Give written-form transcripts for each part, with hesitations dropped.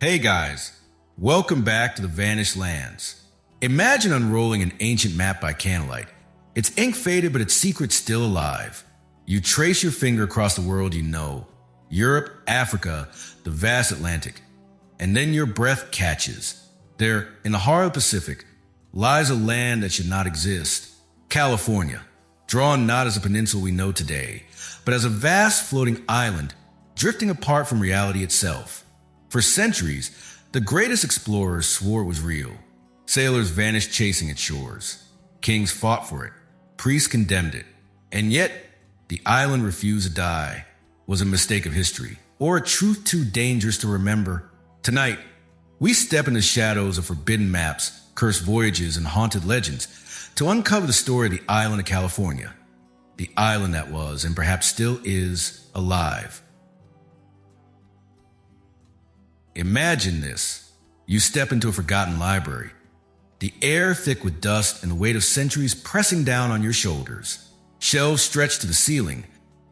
Hey guys, welcome back to the Vanished Lands. Imagine unrolling an ancient map by candlelight. Its ink faded, but its secret's still alive. You trace your finger across the world you know, Europe, Africa, the vast Atlantic, and then your breath catches. There, in the heart of the Pacific, lies a land that should not exist. California, drawn not as a peninsula we know today, but as a vast floating island drifting apart from reality itself. For centuries, the greatest explorers swore it was real. Sailors vanished chasing its shores. Kings fought for it. Priests condemned it. And yet, the island refused to die. Was a mistake of history, or a truth too dangerous to remember. Tonight, we step into the shadows of forbidden maps, cursed voyages, and haunted legends to uncover the story of the island of California. The island that was, and perhaps still is, alive. Imagine this. You step into a forgotten library. The air thick with dust and the weight of centuries pressing down on your shoulders. Shelves stretched to the ceiling,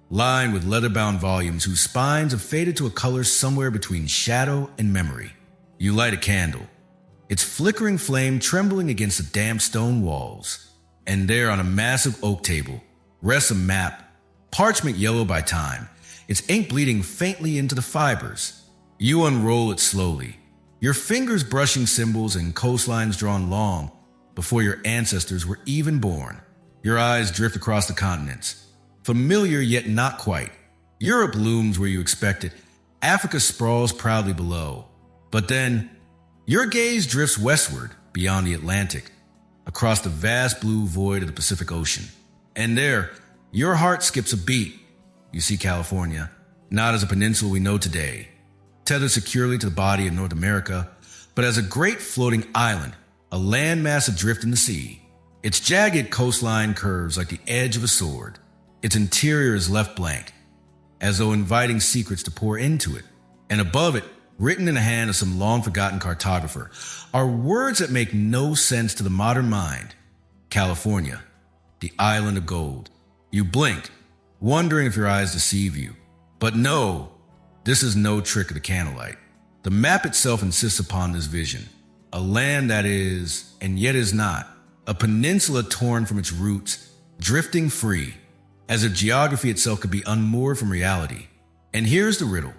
lined with leather-bound volumes whose spines have faded to a color somewhere between shadow and memory. You light a candle, its flickering flame trembling against the damp stone walls. And there on a massive oak table rests a map, parchment yellow by time, its ink bleeding faintly into the fibers. You unroll it slowly, your fingers brushing symbols and coastlines drawn long before your ancestors were even born. Your eyes drift across the continents, familiar yet not quite. Europe looms where you expect it. Africa sprawls proudly below. But then, your gaze drifts westward beyond the Atlantic, across the vast blue void of the Pacific Ocean. And there, your heart skips a beat. You see California, not as a peninsula we know today, tethered securely to the body of North America, but as a great floating island, a landmass adrift in the sea. Its jagged coastline curves like the edge of a sword. Its interior is left blank, as though inviting secrets to pour into it. And above it, written in the hand of some long-forgotten cartographer, are words that make no sense to the modern mind. California, the island of gold. You blink, wondering if your eyes deceive you. But no, this is no trick of the candlelight. The map itself insists upon this vision. A land that is, and yet is not. A peninsula torn from its roots, drifting free, as if geography itself could be unmoored from reality. And here's the riddle.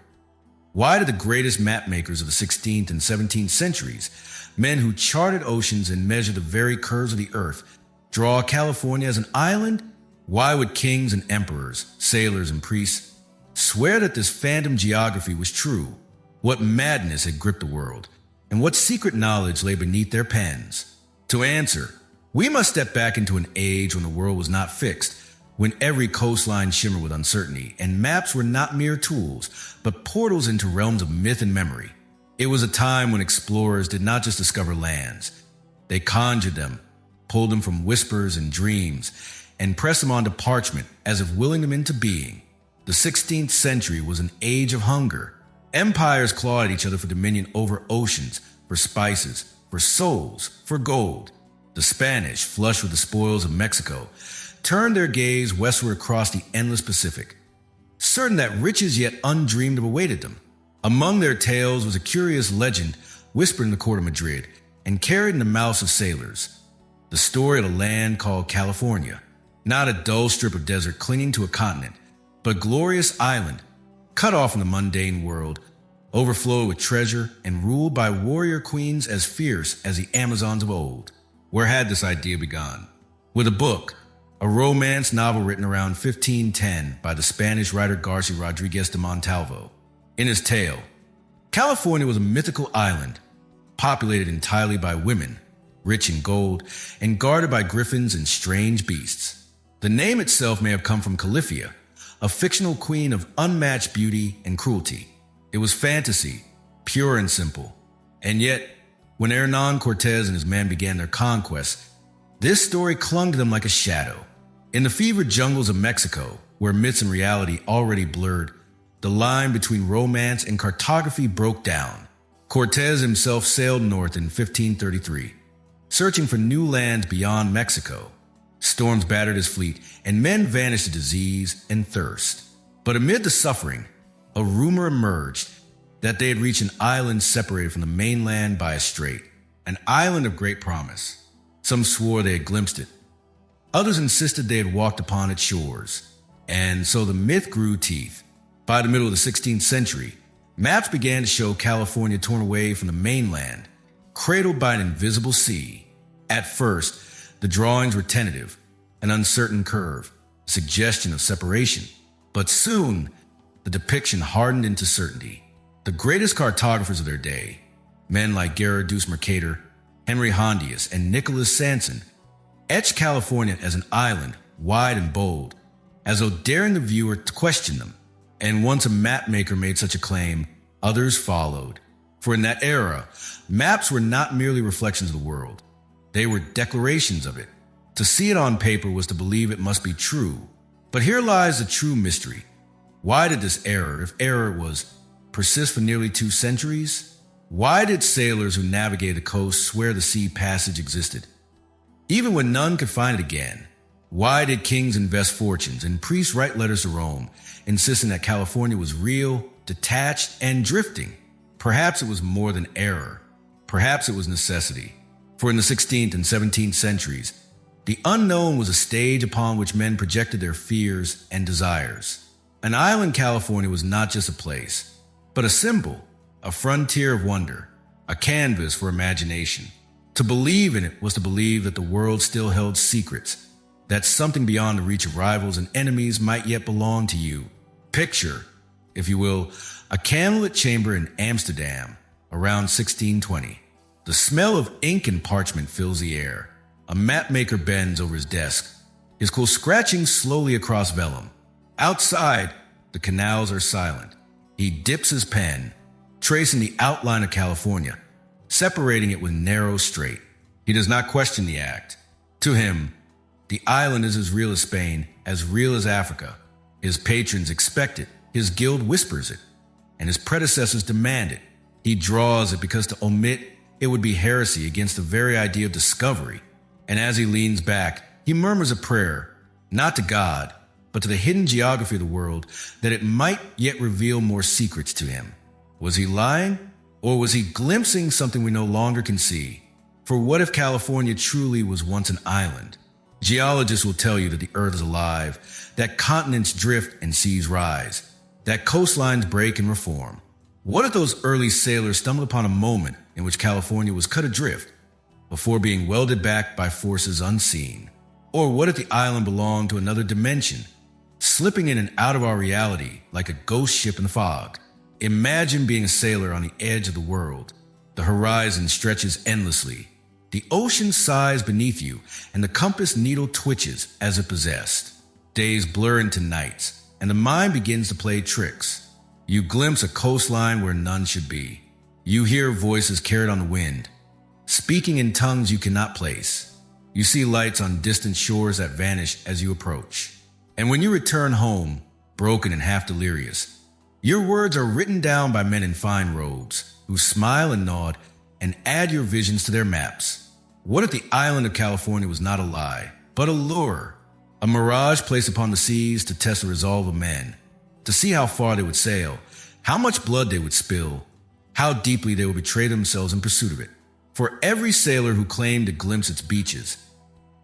Why did the greatest map makers of the 16th and 17th centuries, men who charted oceans and measured the very curves of the earth, draw California as an island? Why would kings and emperors, sailors and priests swear that this phantom geography was true? What madness had gripped the world, and what secret knowledge lay beneath their pens? To answer, we must step back into an age when the world was not fixed, when every coastline shimmered with uncertainty, and maps were not mere tools, but portals into realms of myth and memory. It was a time when explorers did not just discover lands. They conjured them, pulled them from whispers and dreams, and pressed them onto parchment as if willing them into being. The 16th century was an age of hunger. Empires clawed at each other for dominion over oceans, for spices, for souls, for gold. The Spanish, flush with the spoils of Mexico, turned their gaze westward across the endless Pacific, certain that riches yet undreamed of awaited them. Among their tales was a curious legend whispered in the court of Madrid and carried in the mouths of sailors. The story of a land called California, not a dull strip of desert clinging to a continent, but a glorious island, cut off from the mundane world, overflowed with treasure and ruled by warrior queens as fierce as the Amazons of old. Where had this idea begun? With a book, a romance novel written around 1510 by the Spanish writer Garcia Rodriguez de Montalvo. In his tale, California was a mythical island, populated entirely by women, rich in gold, and guarded by griffins and strange beasts. The name itself may have come from Califia, a fictional queen of unmatched beauty and cruelty. It was fantasy, pure and simple. And yet, when Hernan Cortez and his men began their conquest, this story clung to them like a shadow. In the fevered jungles of Mexico, where myths and reality already blurred, the line between romance and cartography broke down. Cortez himself sailed north in 1533, searching for new lands beyond Mexico. Storms battered his fleet, and men vanished to disease and thirst. But amid the suffering, a rumor emerged that they had reached an island separated from the mainland by a strait, an island of great promise. Some swore they had glimpsed it. Others insisted they had walked upon its shores. And so the myth grew teeth. By the middle of the 16th century, maps began to show California torn away from the mainland, cradled by an invisible sea. At first, the drawings were tentative, an uncertain curve, a suggestion of separation. But soon, the depiction hardened into certainty. The greatest cartographers of their day, men like Gerardus Mercator, Henry Hondius, and Nicholas Sanson, etched California as an island, wide and bold, as though daring the viewer to question them. And once a mapmaker made such a claim, others followed. For in that era, maps were not merely reflections of the world. They were declarations of it. To see it on paper was to believe it must be true. But here lies the true mystery. Why did this error, if error it was, persist for nearly 2 centuries? Why did sailors who navigated the coast swear the sea passage existed, even when none could find it again? Why did kings invest fortunes and priests write letters to Rome, insisting that California was real, detached, and drifting? Perhaps it was more than error. Perhaps it was necessity. For in the 16th and 17th centuries, the unknown was a stage upon which men projected their fears and desires. An island California was not just a place, but a symbol, a frontier of wonder, a canvas for imagination. To believe in it was to believe that the world still held secrets, that something beyond the reach of rivals and enemies might yet belong to you. Picture, if you will, a candlelit chamber in Amsterdam around 1620. The smell of ink and parchment fills the air. A mapmaker bends over his desk, his quill scratching slowly across vellum. Outside, the canals are silent. He dips his pen, tracing the outline of California, separating it with narrow strait. He does not question the act. To him, the island is as real as Spain, as real as Africa. His patrons expect it, his guild whispers it, and his predecessors demand it. He draws it because to omit it would be heresy against the very idea of discovery. And as he leans back, he murmurs a prayer, not to God, but to the hidden geography of the world, that it might yet reveal more secrets to him. Was he lying? Or was he glimpsing something we no longer can see? For what if California truly was once an island? Geologists will tell you that the earth is alive, that continents drift and seas rise, that coastlines break and reform. What if those early sailors stumbled upon a moment in which California was cut adrift before being welded back by forces unseen? Or what if the island belonged to another dimension, slipping in and out of our reality like a ghost ship in the fog? Imagine being a sailor on the edge of the world. The horizon stretches endlessly. The ocean sighs beneath you, and the compass needle twitches as if possessed. Days blur into nights, and the mind begins to play tricks. You glimpse a coastline where none should be. You hear voices carried on the wind, speaking in tongues you cannot place. You see lights on distant shores that vanish as you approach. And when you return home, broken and half delirious, your words are written down by men in fine robes, who smile and nod and add your visions to their maps. What if the island of California was not a lie, but a lure? A mirage placed upon the seas to test the resolve of men, to see how far they would sail, how much blood they would spill, how deeply they would betray themselves in pursuit of it. For every sailor who claimed to glimpse its beaches,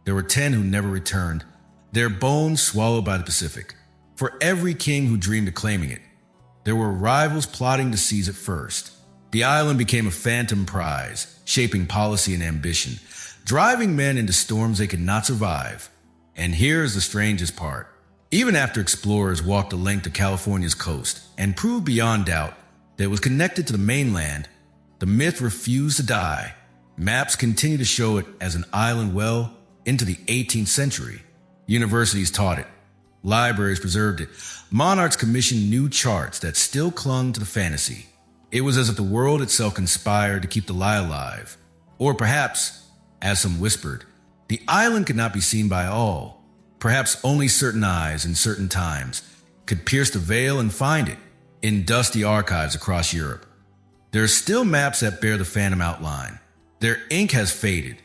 there were 10 who never returned, their bones swallowed by the Pacific. For every king who dreamed of claiming it, there were rivals plotting to seize it first. The island became a phantom prize, shaping policy and ambition, driving men into storms they could not survive. And here's the strangest part. Even after explorers walked the length of California's coast and proved beyond doubt that it was connected to the mainland, the myth refused to die. Maps continue to show it as an island well into the 18th century. Universities taught it. Libraries preserved it. Monarchs commissioned new charts that still clung to the fantasy. It was as if the world itself conspired to keep the lie alive. Or perhaps, as some whispered, the island could not be seen by all. Perhaps only certain eyes in certain times could pierce the veil and find it in dusty archives across Europe. There are still maps that bear the phantom outline. Their ink has faded,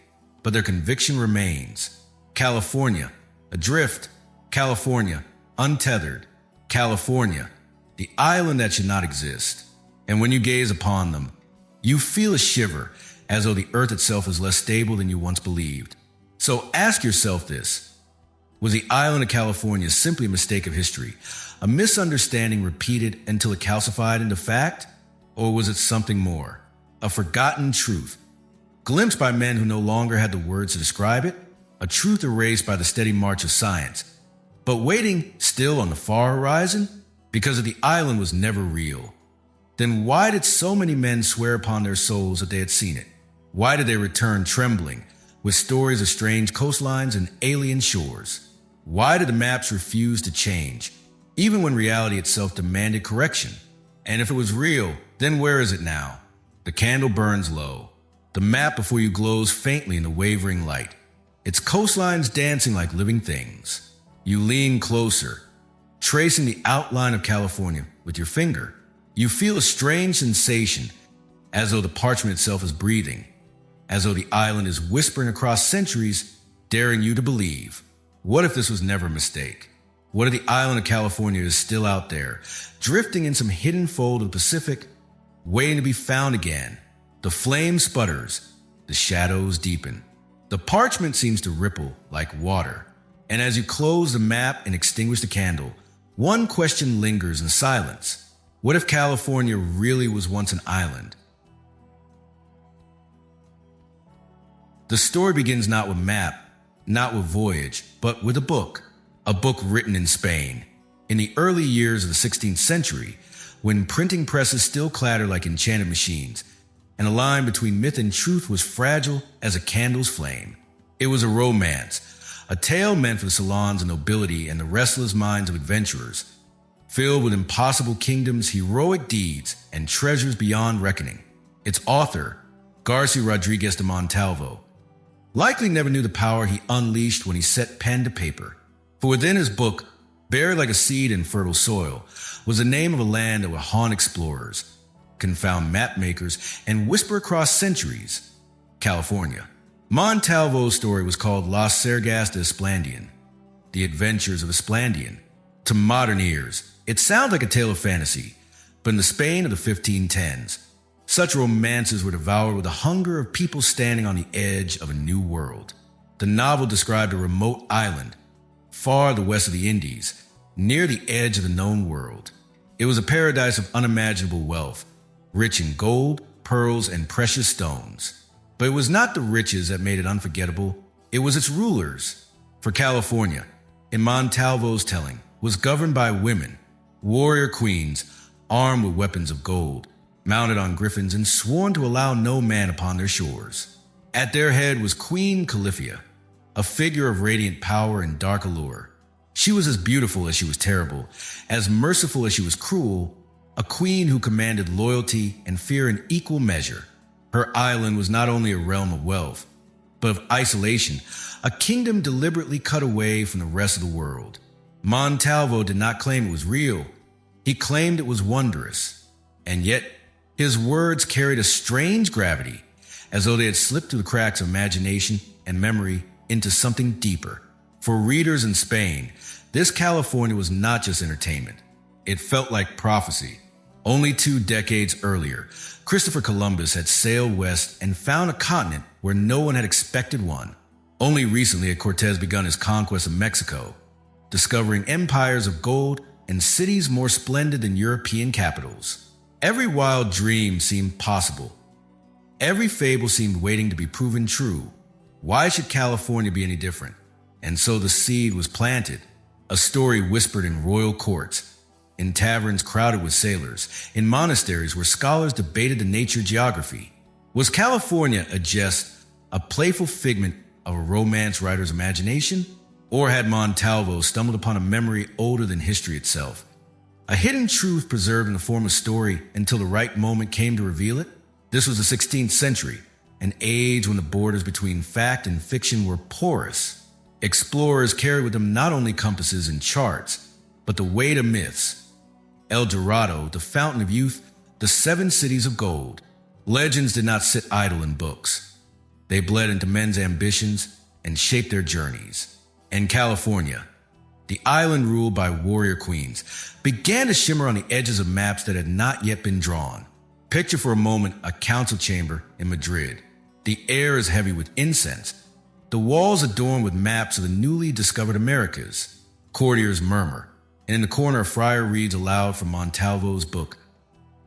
but their conviction remains. California, adrift. California, untethered. California, the island that should not exist. And when you gaze upon them, you feel a shiver, as though the earth itself is less stable than you once believed. So ask yourself this: was the island of California simply a mistake of history, a misunderstanding repeated until it calcified into fact? Or was it something more, a forgotten truth, glimpsed by men who no longer had the words to describe it, a truth erased by the steady march of science, but waiting still on the far horizon? Because the island was never real. Then why did so many men swear upon their souls that they had seen it? Why did they return trembling, with stories of strange coastlines and alien shores? Why did the maps refuse to change, even when reality itself demanded correction? And if it was real, then where is it now? The candle burns low. The map before you glows faintly in the wavering light, its coastlines dancing like living things. You lean closer, tracing the outline of California with your finger. You feel a strange sensation, as though the parchment itself is breathing, as though the island is whispering across centuries, daring you to believe. What if this was never a mistake? What if the island of California is still out there, drifting in some hidden fold of the Pacific, waiting to be found again? The flame sputters, the shadows deepen. The parchment seems to ripple like water. And as you close the map and extinguish the candle, one question lingers in silence. What if California really was once an island? The story begins not with map, not with voyage, but with a book written in Spain. In the early years of the 16th century, when printing presses still clattered like enchanted machines, and a line between myth and truth was fragile as a candle's flame. It was a romance, a tale meant for the salons of nobility and the restless minds of adventurers, filled with impossible kingdoms, heroic deeds, and treasures beyond reckoning. Its author, Garcia Rodriguez de Montalvo, likely never knew the power he unleashed when he set pen to paper. For within his book, buried like a seed in fertile soil, was the name of a land that would haunt explorers, confound map makers, and whisper across centuries: California. Montalvo's story was called Las Sagas de Esplandian, The Adventures of Esplandian. To modern ears, it sounds like a tale of fantasy, but in the Spain of the 1510s, such romances were devoured with the hunger of people standing on the edge of a new world. The novel described a remote island, far to the west of the Indies, near the edge of the known world. It was a paradise of unimaginable wealth, rich in gold, pearls, and precious stones. But it was not the riches that made it unforgettable, it was its rulers. For California, in Montalvo's telling, was governed by women, warrior queens, armed with weapons of gold, mounted on griffins and sworn to allow no man upon their shores. At their head was Queen Califia, a figure of radiant power and dark allure. She was as beautiful as she was terrible, as merciful as she was cruel, a queen who commanded loyalty and fear in equal measure. Her island was not only a realm of wealth, but of isolation, a kingdom deliberately cut away from the rest of the world. Montalvo did not claim it was real. He claimed it was wondrous. And yet, his words carried a strange gravity, as though they had slipped through the cracks of imagination and memory into something deeper. For readers in Spain, this California was not just entertainment. It felt like prophecy. Only 2 decades earlier, Christopher Columbus had sailed west and found a continent where no one had expected one. Only recently had Cortez begun his conquest of Mexico, discovering empires of gold and cities more splendid than European capitals. Every wild dream seemed possible. Every fable seemed waiting to be proven true. Why should California be any different? And so the seed was planted, a story whispered in royal courts, in taverns crowded with sailors, in monasteries where scholars debated the nature of geography. Was California a jest, a playful figment of a romance writer's imagination? Or had Montalvo stumbled upon a memory older than history itself? A hidden truth preserved in the form of story until the right moment came to reveal it? This was the 16th century, an age when the borders between fact and fiction were porous. Explorers carried with them not only compasses and charts, but the weight of myths. El Dorado, the fountain of youth, the 7 cities of gold. Legends did not sit idle in books. They bled into men's ambitions and shaped their journeys. And California, the island ruled by warrior queens, began to shimmer on the edges of maps that had not yet been drawn. Picture for a moment a council chamber in Madrid. The air is heavy with incense. The walls adorned with maps of the newly discovered Americas. Courtiers murmur, and in the corner a friar reads aloud from Montalvo's book,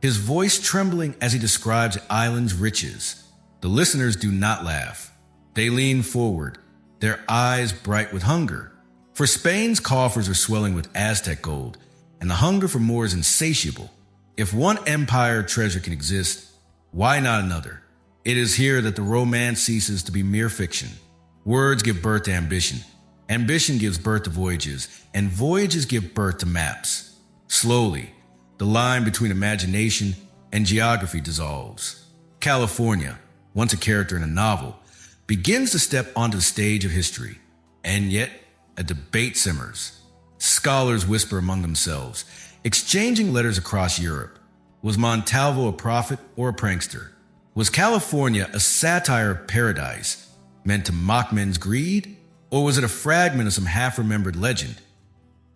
his voice trembling as he describes the island's riches. The listeners do not laugh. They lean forward, their eyes bright with hunger. For Spain's coffers are swelling with Aztec gold, and the hunger for more is insatiable. If one empire treasure can exist, why not another? It is here that the romance ceases to be mere fiction. Words give birth to ambition. Ambition gives birth to voyages, and voyages give birth to maps. Slowly, the line between imagination and geography dissolves. California, once a character in a novel, begins to step onto the stage of history. And yet, a debate simmers. Scholars whisper among themselves, exchanging letters across Europe. Was Montalvo a prophet or a prankster? Was California a satire of paradise, meant to mock men's greed? Or was it a fragment of some half-remembered legend,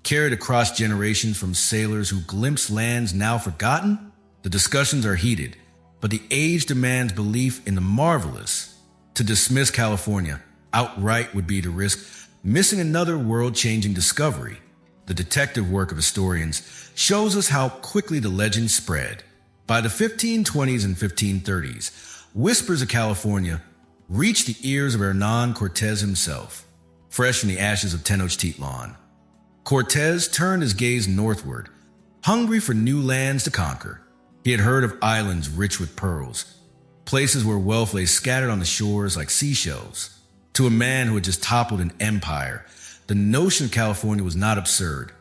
carried across generations from sailors who glimpsed lands now forgotten? The discussions are heated, but the age demands belief in the marvelous. To dismiss California outright would be to risk missing another world-changing discovery. The detective work of historians shows us how quickly the legend spread. By the 1520s and 1530s, whispers of California reached the ears of Hernán Cortés himself, fresh from the ashes of Tenochtitlan. Cortés turned his gaze northward, hungry for new lands to conquer. He had heard of islands rich with pearls, places where wealth lay scattered on the shores like seashells. To a man who had just toppled an empire, the notion of California was not absurd.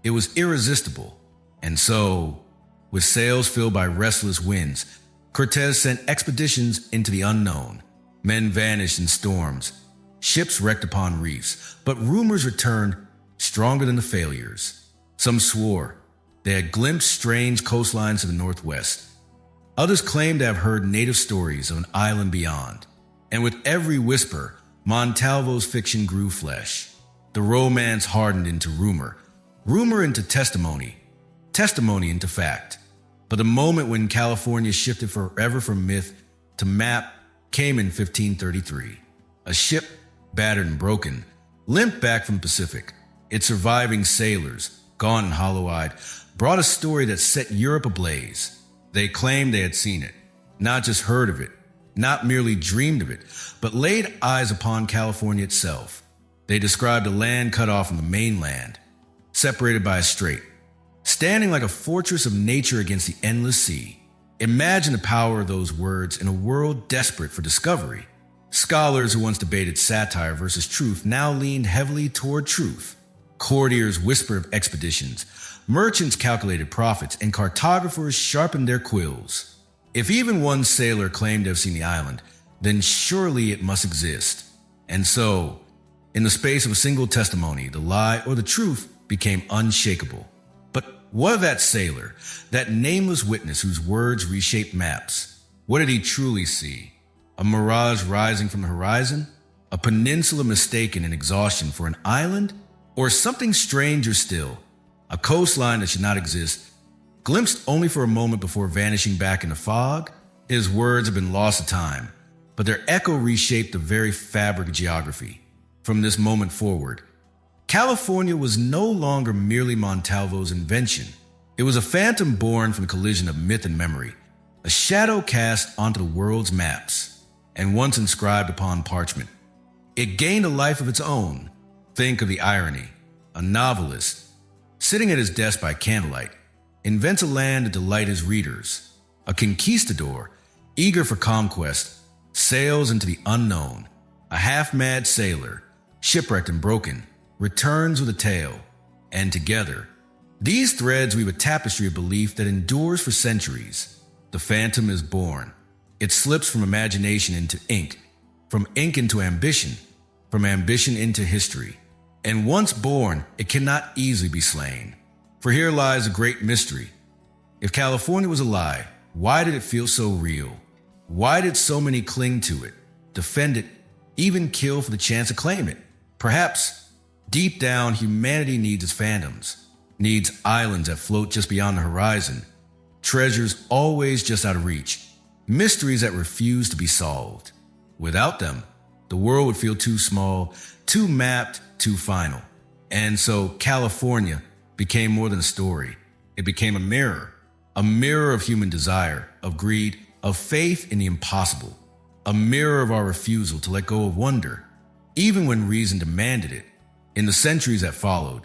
It was irresistible. And so, with sails filled by restless winds, Cortés sent expeditions into the unknown. Men vanished in storms. Ships wrecked upon reefs, but rumors returned stronger than the failures. Some swore they had glimpsed strange coastlines to the northwest. Others claimed to have heard native stories of an island beyond. And with every whisper, Montalvo's fiction grew flesh. The romance hardened into rumor, rumor into testimony, testimony into fact. But the moment when California shifted forever from myth to map came in 1533. A ship, battered and broken, limped back from the Pacific. Its surviving sailors, gaunt and hollow-eyed, brought a story that set Europe ablaze. They claimed they had seen it, not just heard of it, not merely dreamed of it, but laid eyes upon California itself. They described a land cut off from the mainland, separated by a strait, standing like a fortress of nature against the endless sea. Imagine the power of those words in a world desperate for discovery. Scholars who once debated satire versus truth now leaned heavily toward truth. Courtiers whispered of expeditions, merchants calculated profits, and cartographers sharpened their quills. If even one sailor claimed to have seen the island, then surely it must exist. And so, in the space of a single testimony, the lie or the truth became unshakable. But what of that sailor, that nameless witness whose words reshaped maps? What did he truly see? A mirage rising from the horizon? A peninsula mistaken in exhaustion for an island? Or something stranger still, a coastline that should not exist, glimpsed only for a moment before vanishing back in the fog? His words have been lost to time, but their echo reshaped the very fabric of geography. From this moment forward, California was no longer merely Montalvo's invention. It was a phantom born from the collision of myth and memory, a shadow cast onto the world's maps, and once inscribed upon parchment. It gained a life of its own. Think of the irony. A novelist, sitting at his desk by candlelight, invents a land to delight his readers. A conquistador, eager for conquest, sails into the unknown. A half-mad sailor, shipwrecked and broken, returns with a tale. And together, these threads weave a tapestry of belief that endures for centuries. The phantom is born. It slips from imagination into ink, from ink into ambition, from ambition into history. And once born, it cannot easily be slain. For here lies a great mystery. If California was a lie, why did it feel so real? Why did so many cling to it, defend it, even kill for the chance to claim it? Perhaps, deep down, humanity needs its phantoms, needs islands that float just beyond the horizon, treasures always just out of reach, mysteries that refuse to be solved. Without them, the world would feel too small, too mapped, too final. And so California became more than a story. It became a mirror of human desire, of greed, of faith in the impossible, a mirror of our refusal to let go of wonder, even when reason demanded it. In the centuries that followed,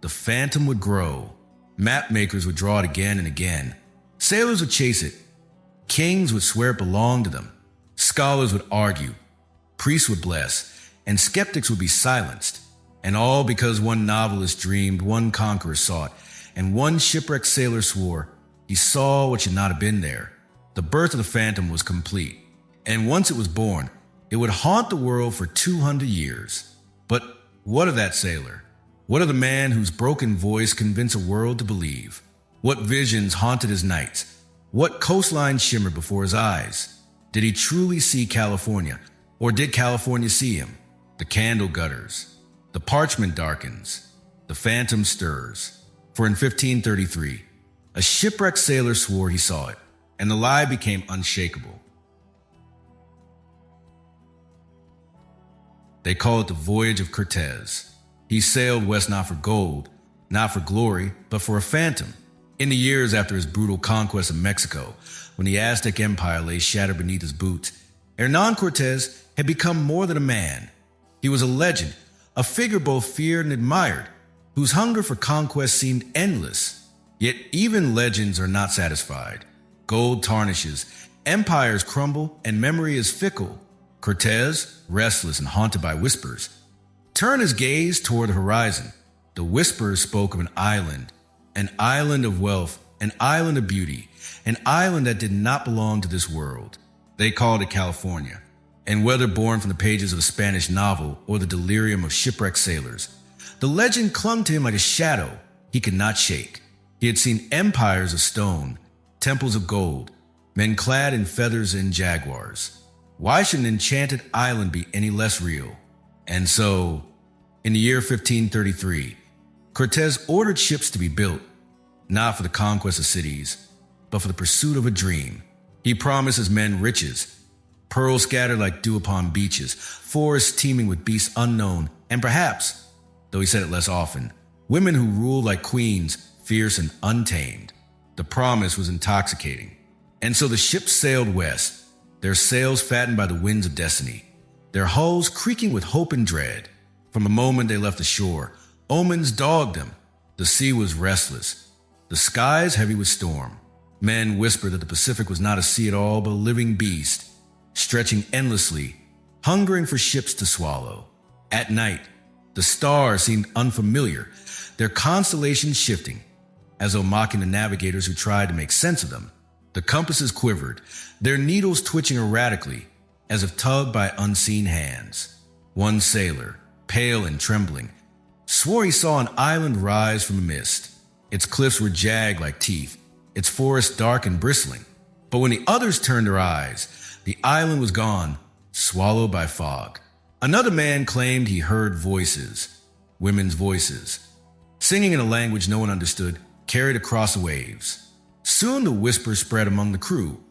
the phantom would grow. Map makers would draw it again and again. Sailors would chase it. Kings would swear it belonged to them. Scholars would argue. Priests would bless. And skeptics would be silenced. And all because one novelist dreamed, one conqueror sought, and one shipwrecked sailor swore he saw what should not have been there. The birth of the phantom was complete. And once it was born, it would haunt the world for 200 years. But what of that sailor? What of the man whose broken voice convinced a world to believe? What visions haunted his nights? What coastline shimmered before his eyes? Did he truly see California, or did California see him? The candle gutters, the parchment darkens, the phantom stirs. For in 1533, a shipwrecked sailor swore he saw it, and the lie became unshakable. They call it the voyage of Cortez. He sailed west not for gold, not for glory, but for a phantom. In the years after his brutal conquest of Mexico, when the Aztec Empire lay shattered beneath his boots, Hernan Cortez had become more than a man. He was a legend, a figure both feared and admired, whose hunger for conquest seemed endless. Yet even legends are not satisfied. Gold tarnishes, empires crumble, and memory is fickle. Cortez, restless and haunted by whispers, turned his gaze toward the horizon. The whispers spoke of an island of wealth, an island of beauty, an island that did not belong to this world. They called it California. And whether born from the pages of a Spanish novel or the delirium of shipwrecked sailors, the legend clung to him like a shadow he could not shake. He had seen empires of stone, temples of gold, men clad in feathers and jaguars. Why should an enchanted island be any less real? And so, in the year 1533, Cortez ordered ships to be built, not for the conquest of cities, but for the pursuit of a dream. He promised his men riches, pearls scattered like dew upon beaches, forests teeming with beasts unknown, and perhaps, though he said it less often, women who ruled like queens, fierce and untamed. The promise was intoxicating. And so the ships sailed west, their sails fattened by the winds of destiny, their hulls creaking with hope and dread. From the moment they left the shore, omens dogged them. The sea was restless, the skies heavy with storm. Men whispered that the Pacific was not a sea at all, but a living beast, stretching endlessly, hungering for ships to swallow. At night, the stars seemed unfamiliar, their constellations shifting, as though mocking the navigators who tried to make sense of them. The compasses quivered, their needles twitching erratically, as if tugged by unseen hands. One sailor, pale and trembling, swore he saw an island rise from a mist. Its cliffs were jagged like teeth, its forests dark and bristling. But when the others turned their eyes, the island was gone, swallowed by fog. Another man claimed he heard voices, women's voices, singing in a language no one understood, carried across the waves. Soon the whisper spread among the crew.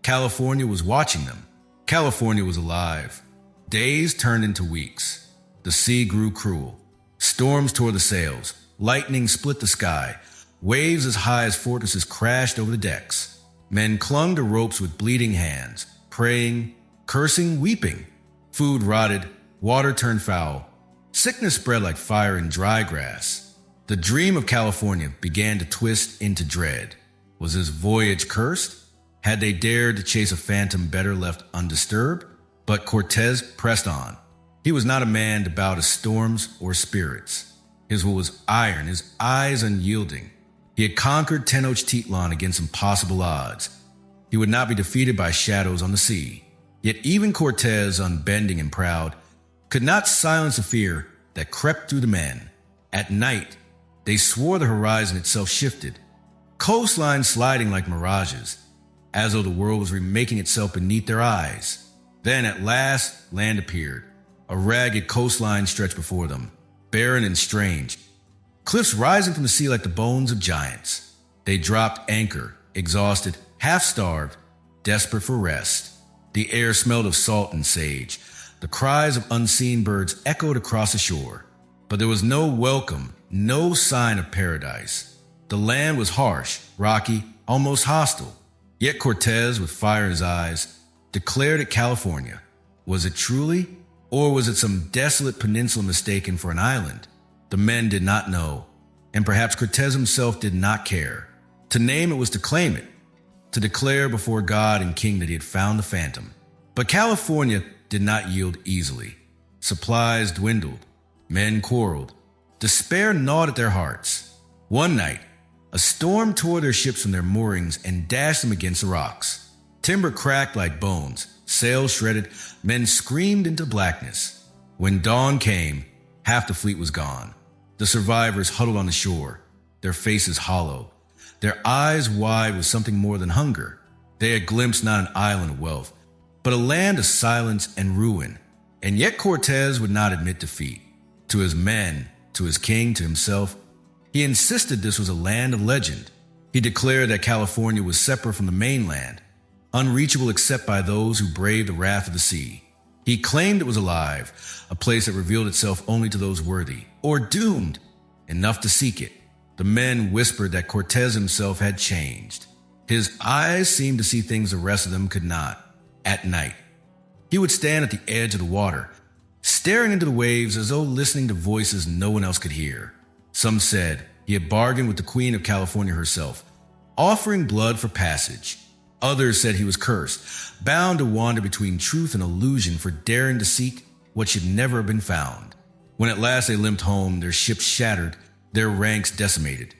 California was watching them. California was alive. Days turned into weeks. The sea grew cruel. Storms tore the sails. Lightning split the sky. Waves as high as fortresses crashed over the decks. Men clung to ropes with bleeding hands, praying, cursing, weeping. Food rotted. Water turned foul. Sickness spread like fire in dry grass. The dream of California began to twist into dread. Was this voyage cursed? Had they dared to chase a phantom better left undisturbed? But Cortez pressed on. He was not a man to bow to storms or spirits. His will was iron, his eyes unyielding. He had conquered Tenochtitlan against impossible odds. He would not be defeated by shadows on the sea. Yet even Cortez, unbending and proud, could not silence the fear that crept through the men. At night, they swore the horizon itself shifted, coastlines sliding like mirages, as though the world was remaking itself beneath their eyes. Then at last, land appeared. A ragged coastline stretched before them, barren and strange, cliffs rising from the sea like the bones of giants. They dropped anchor, exhausted, half-starved, desperate for rest. The air smelled of salt and sage. The cries of unseen birds echoed across the shore. But there was no welcome, no sign of paradise. The land was harsh, rocky, almost hostile. Yet Cortez, with fire in his eyes, declared it California. Was it truly? Or was it some desolate peninsula mistaken for an island? The men did not know, and perhaps Cortez himself did not care. To name it was to claim it, to declare before God and King that he had found the phantom. But California did not yield easily. Supplies dwindled. Men quarreled. Despair gnawed at their hearts. One night, a storm tore their ships from their moorings and dashed them against the rocks. Timber cracked like bones. Sails shredded. Men screamed into blackness. When dawn came, half the fleet was gone. The survivors huddled on the shore, their faces hollow, their eyes wide with something more than hunger. They had glimpsed not an island of wealth, but a land of silence and ruin. And yet Cortez would not admit defeat. To his men, to his king, to himself, he insisted this was a land of legend. He declared that California was separate from the mainland, unreachable except by those who braved the wrath of the sea. He claimed it was alive, a place that revealed itself only to those worthy, or doomed, enough to seek it. The men whispered that Cortez himself had changed. His eyes seemed to see things the rest of them could not. At night, he would stand at the edge of the water, staring into the waves as though listening to voices no one else could hear. Some said he had bargained with the Queen of California herself, offering blood for passage. Others said he was cursed, bound to wander between truth and illusion for daring to seek what should never have been found. When at last they limped home, their ships shattered, their ranks decimated,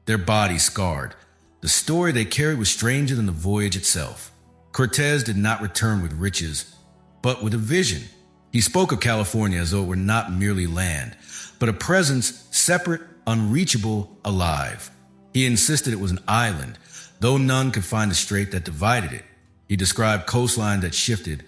their bodies scarred, the story they carried was stranger than the voyage itself. Cortez did not return with riches, but with a vision. He spoke of California as though it were not merely land, but a presence separate, unreachable, alive. He insisted it was an island, though none could find the strait that divided it. He described coastline that shifted,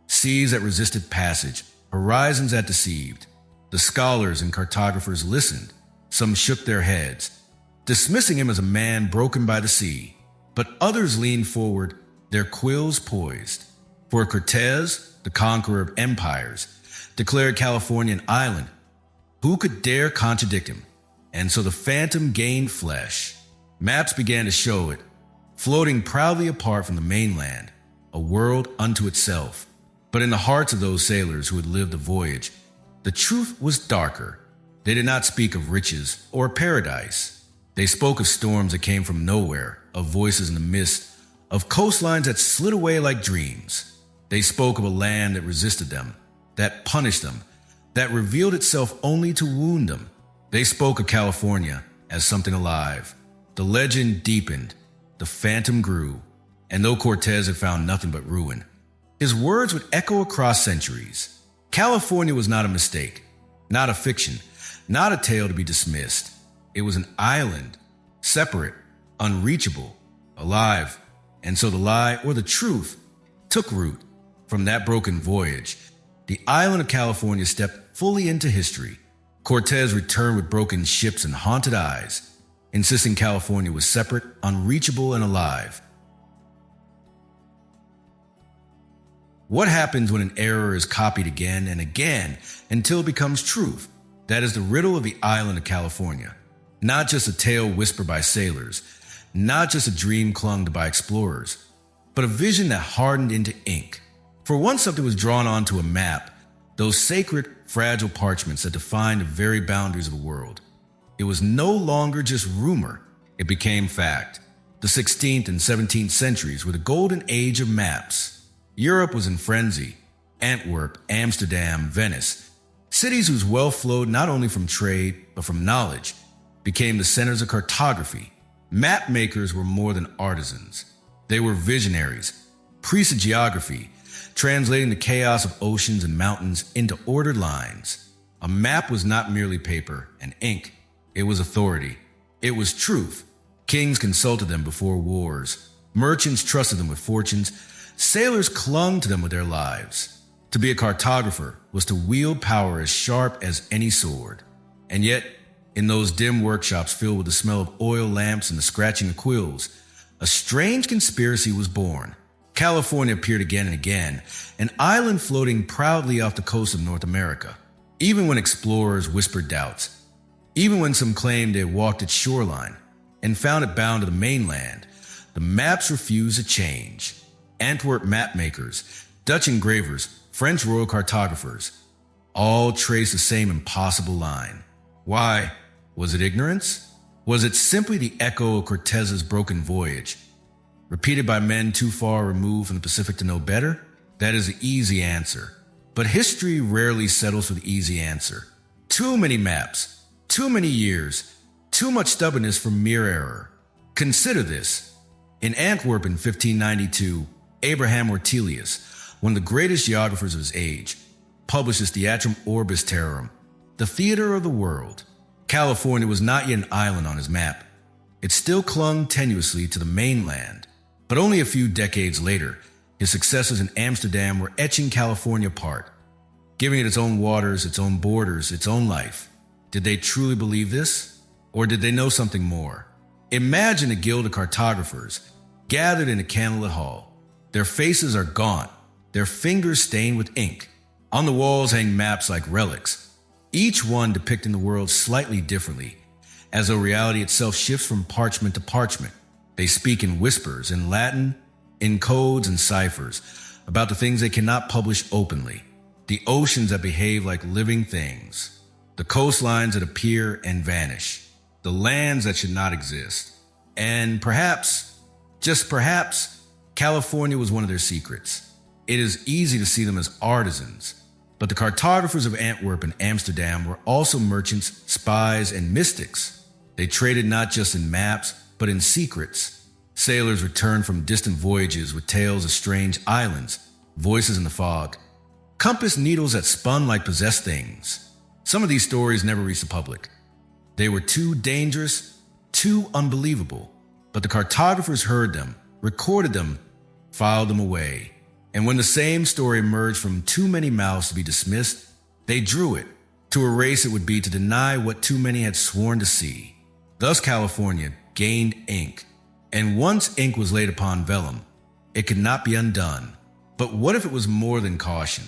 seas that resisted passage, horizons that deceived. The scholars and cartographers listened. Some shook their heads, dismissing him as a man broken by the sea. But others leaned forward, their quills poised. For Cortez, the conqueror of empires, declared California an island. Who could dare contradict him? And so the phantom gained flesh. Maps began to show it, floating proudly apart from the mainland, a world unto itself. But in the hearts of those sailors who had lived the voyage, the truth was darker. They did not speak of riches or paradise. They spoke of storms that came from nowhere, of voices in the mist, of coastlines that slid away like dreams. They spoke of a land that resisted them, that punished them, that revealed itself only to wound them. They spoke of California as something alive. The legend deepened. The phantom grew, and though Cortez had found nothing but ruin, his words would echo across centuries. California was not a mistake, not a fiction, not a tale to be dismissed. It was an island, separate, unreachable, alive. And so the lie or the truth took root. From that broken voyage, the island of California stepped fully into history. Cortez returned with broken ships and haunted eyes, insisting California was separate, unreachable, and alive. What happens when an error is copied again and again until it becomes truth? That is the riddle of the island of California. Not just a tale whispered by sailors, not just a dream clung to by explorers, but a vision that hardened into ink. For once something was drawn onto a map, those sacred, fragile parchments that defined the very boundaries of the world. It was no longer just rumor, it became fact. The 16th and 17th centuries were the golden age of maps. Europe was in frenzy. Antwerp, Amsterdam, Venice, cities whose wealth flowed not only from trade, but from knowledge, became the centers of cartography. Map makers were more than artisans. They were visionaries, priests of geography, translating the chaos of oceans and mountains into ordered lines. A map was not merely paper and ink. It was authority. It was truth. Kings consulted them before wars. Merchants trusted them with fortunes. Sailors clung to them with their lives. To be a cartographer was to wield power as sharp as any sword. And yet, in those dim workshops filled with the smell of oil lamps and the scratching of quills, a strange conspiracy was born. California appeared again and again, an island floating proudly off the coast of North America. Even when explorers whispered doubts, even when some claimed they walked its shoreline and found it bound to the mainland, the maps refused to change. Antwerp mapmakers, Dutch engravers, French royal cartographers, all traced the same impossible line. Why? Was it ignorance? Was it simply the echo of Cortez's broken voyage, repeated by men too far removed from the Pacific to know better? That is the easy answer. But history rarely settles for the easy answer. Too many maps, too many years, too much stubbornness for mere error. Consider this. In Antwerp in 1592, Abraham Ortelius, one of the greatest geographers of his age, published his Theatrum Orbis Terrarum, the theater of the world. California was not yet an island on his map. It still clung tenuously to the mainland. But only a few decades later, his successors in Amsterdam were etching California apart, giving it its own waters, its own borders, its own life. Did they truly believe this? Or did they know something more? Imagine a guild of cartographers gathered in a candlelit hall. Their faces are gaunt, their fingers stained with ink. On the walls hang maps like relics, each one depicting the world slightly differently, as though reality itself shifts from parchment to parchment. They speak in whispers, in Latin, in codes and ciphers, about the things they cannot publish openly, the oceans that behave like living things, the coastlines that appear and vanish, the lands that should not exist. And perhaps, just perhaps, California was one of their secrets. It is easy to see them as artisans, but the cartographers of Antwerp and Amsterdam were also merchants, spies, and mystics. They traded not just in maps, but in secrets. Sailors returned from distant voyages with tales of strange islands, voices in the fog, compass needles that spun like possessed things. Some of these stories never reached the public. They were too dangerous, too unbelievable. But the cartographers heard them, recorded them, filed them away. And when the same story emerged from too many mouths to be dismissed, they drew it. To erase it would be to deny what too many had sworn to see. Thus California gained ink. And once ink was laid upon vellum, it could not be undone. But what if it was more than caution?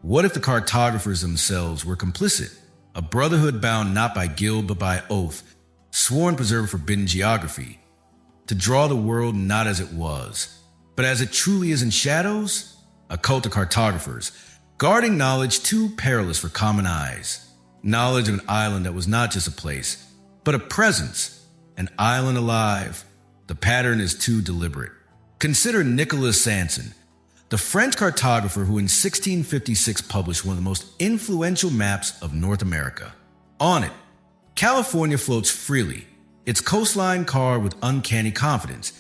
What if the cartographers themselves were complicit? A brotherhood bound not by guild but by oath, sworn preserver forbidden geography, to draw the world not as it was, but as it truly is in shadows? A cult of cartographers, guarding knowledge too perilous for common eyes. Knowledge of an island that was not just a place, but a presence, an island alive. The pattern is too deliberate. Consider Nicolas Sanson, the French cartographer who in 1656 published one of the most influential maps of North America. On it, California floats freely, its coastline carved with uncanny confidence,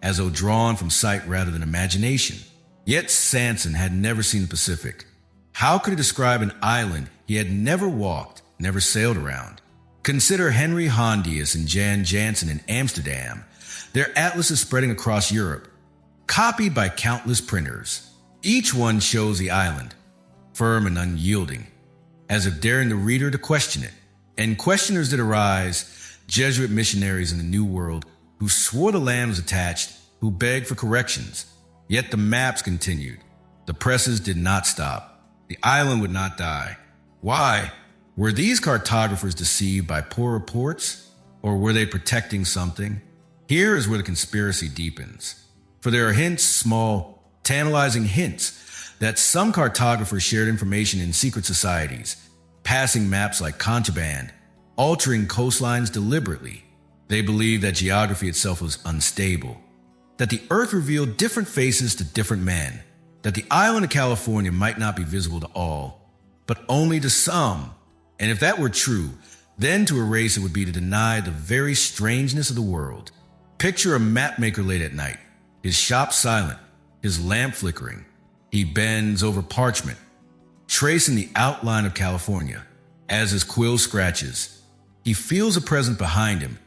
as though drawn from sight rather than imagination. Yet Sanson had never seen the Pacific. How could he describe an island he had never walked, never sailed around? Consider Henry Hondius and Jan Jansen in Amsterdam. Their atlases spreading across Europe, copied by countless printers. Each one shows the island, firm and unyielding, as if daring the reader to question it. And questioners did arise, Jesuit missionaries in the New World, who swore the land was attached, who begged for corrections. Yet the maps continued. The presses did not stop. The island would not die. Why? Were these cartographers deceived by poor reports? Or were they protecting something? Here is where the conspiracy deepens. For there are hints, small, tantalizing hints, that some cartographers shared information in secret societies, passing maps like contraband, altering coastlines deliberately. They believed that geography itself was unstable, that the earth revealed different faces to different men, that the island of California might not be visible to all, but only to some. And if that were true, then to erase it would be to deny the very strangeness of the world. Picture a mapmaker late at night, his shop silent, his lamp flickering. He bends over parchment, tracing the outline of California. As his quill scratches, he feels a presence behind him,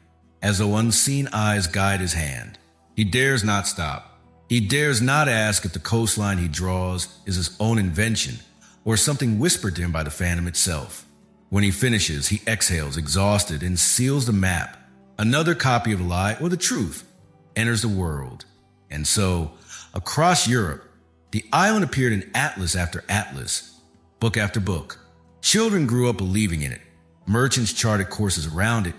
as though unseen eyes guide his hand. He dares not stop. He dares not ask if the coastline he draws is his own invention or something whispered to him by the phantom itself. When he finishes, he exhales, exhausted, and seals the map. Another copy of the lie or the truth. enters the world. And so, across Europe, the island appeared in atlas after atlas, book after book. Children grew up believing in it. Merchants charted courses around it.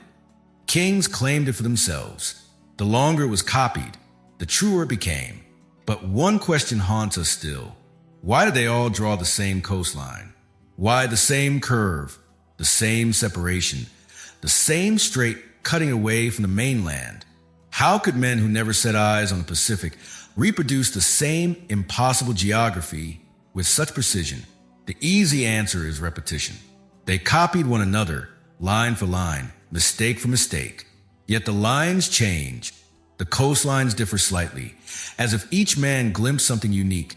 Kings claimed it for themselves. The longer it was copied, the truer it became. But one question haunts us still. Why did they all draw the same coastline? Why the same curve, the same separation, the same straight cutting away from the mainland? How could men who never set eyes on the Pacific reproduce the same impossible geography with such precision? The easy answer is repetition. They copied one another, line for line, mistake for mistake. Yet the lines change. The coastlines differ slightly, as if each man glimpsed something unique,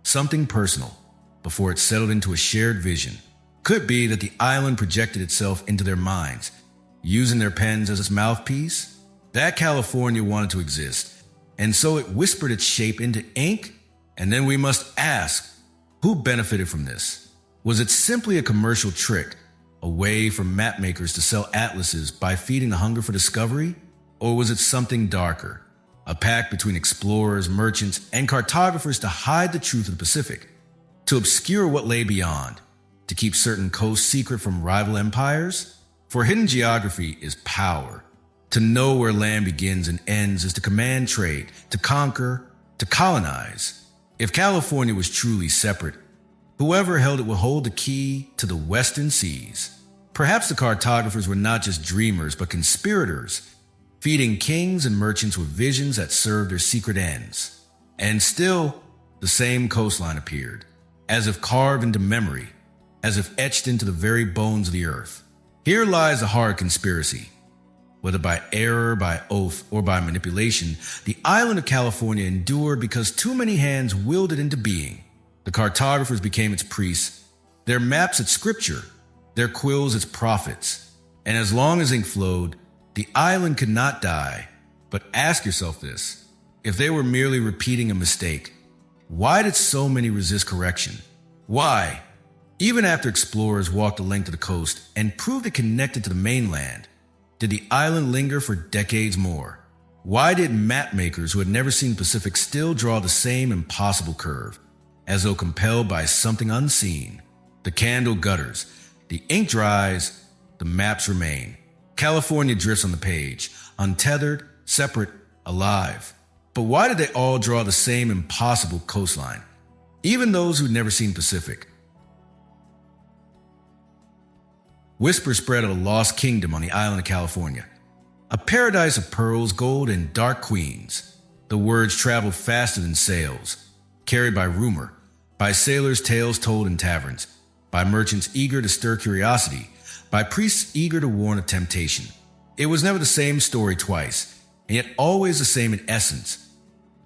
something personal, before it settled into a shared vision. Could be that the island projected itself into their minds, using their pens as its mouthpiece. That California wanted to exist, and so it whispered its shape into ink. And then we must ask, who benefited from this? Was it simply a commercial trick, a way for mapmakers to sell atlases by feeding the hunger for discovery? Or was it something darker, a pact between explorers, merchants, and cartographers to hide the truth of the Pacific, to obscure what lay beyond, to keep certain coasts secret from rival empires? For hidden geography is power. To know where land begins and ends is to command trade, to conquer, to colonize. If California was truly separate, whoever held it would hold the key to the western seas. Perhaps the cartographers were not just dreamers, but conspirators, feeding kings and merchants with visions that served their secret ends. And still, the same coastline appeared, as if carved into memory, as if etched into the very bones of the earth. Here lies the hard conspiracy. Whether by error, by oath, or by manipulation, the island of California endured because too many hands willed it into being. The cartographers became its priests, their maps its scripture, their quills its prophets. And as long as ink flowed, the island could not die. But ask yourself this: if they were merely repeating a mistake, why did so many resist correction? Why, even after explorers walked the length of the coast and proved it connected to the mainland, did the island linger for decades more? Why did mapmakers who had never seen the Pacific still draw the same impossible curve, as though compelled by something unseen? The candle gutters, the ink dries, the maps remain. California drifts on the page, untethered, separate, alive. But why did they all draw the same impossible coastline? Even those who'd never seen Pacific. Whispers spread of a lost kingdom on the island of California, a paradise of pearls, gold, and dark queens. The words traveled faster than sails, carried by rumor, by sailors' tales told in taverns, by merchants eager to stir curiosity, by priests eager to warn of temptation. It was never the same story twice, and yet always the same in essence.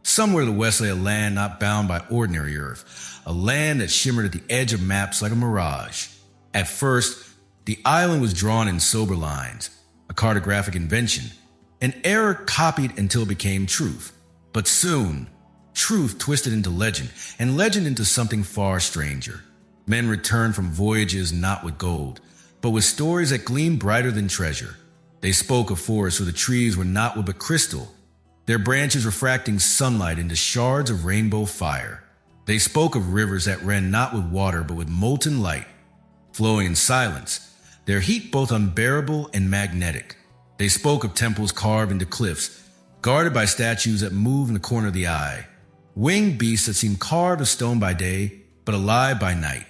Somewhere to the west lay a land not bound by ordinary earth, a land that shimmered at the edge of maps like a mirage. At first, the island was drawn in sober lines, a cartographic invention, an error copied until it became truth. But soon, truth twisted into legend, and legend into something far stranger. Men returned from voyages not with gold, but with stories that gleamed brighter than treasure. They spoke of forests where the trees were not wood but crystal, their branches refracting sunlight into shards of rainbow fire. They spoke of rivers that ran not with water but with molten light, flowing in silence, their heat both unbearable and magnetic. They spoke of temples carved into cliffs, guarded by statues that move in the corner of the eye, winged beasts that seemed carved of stone by day but alive by night.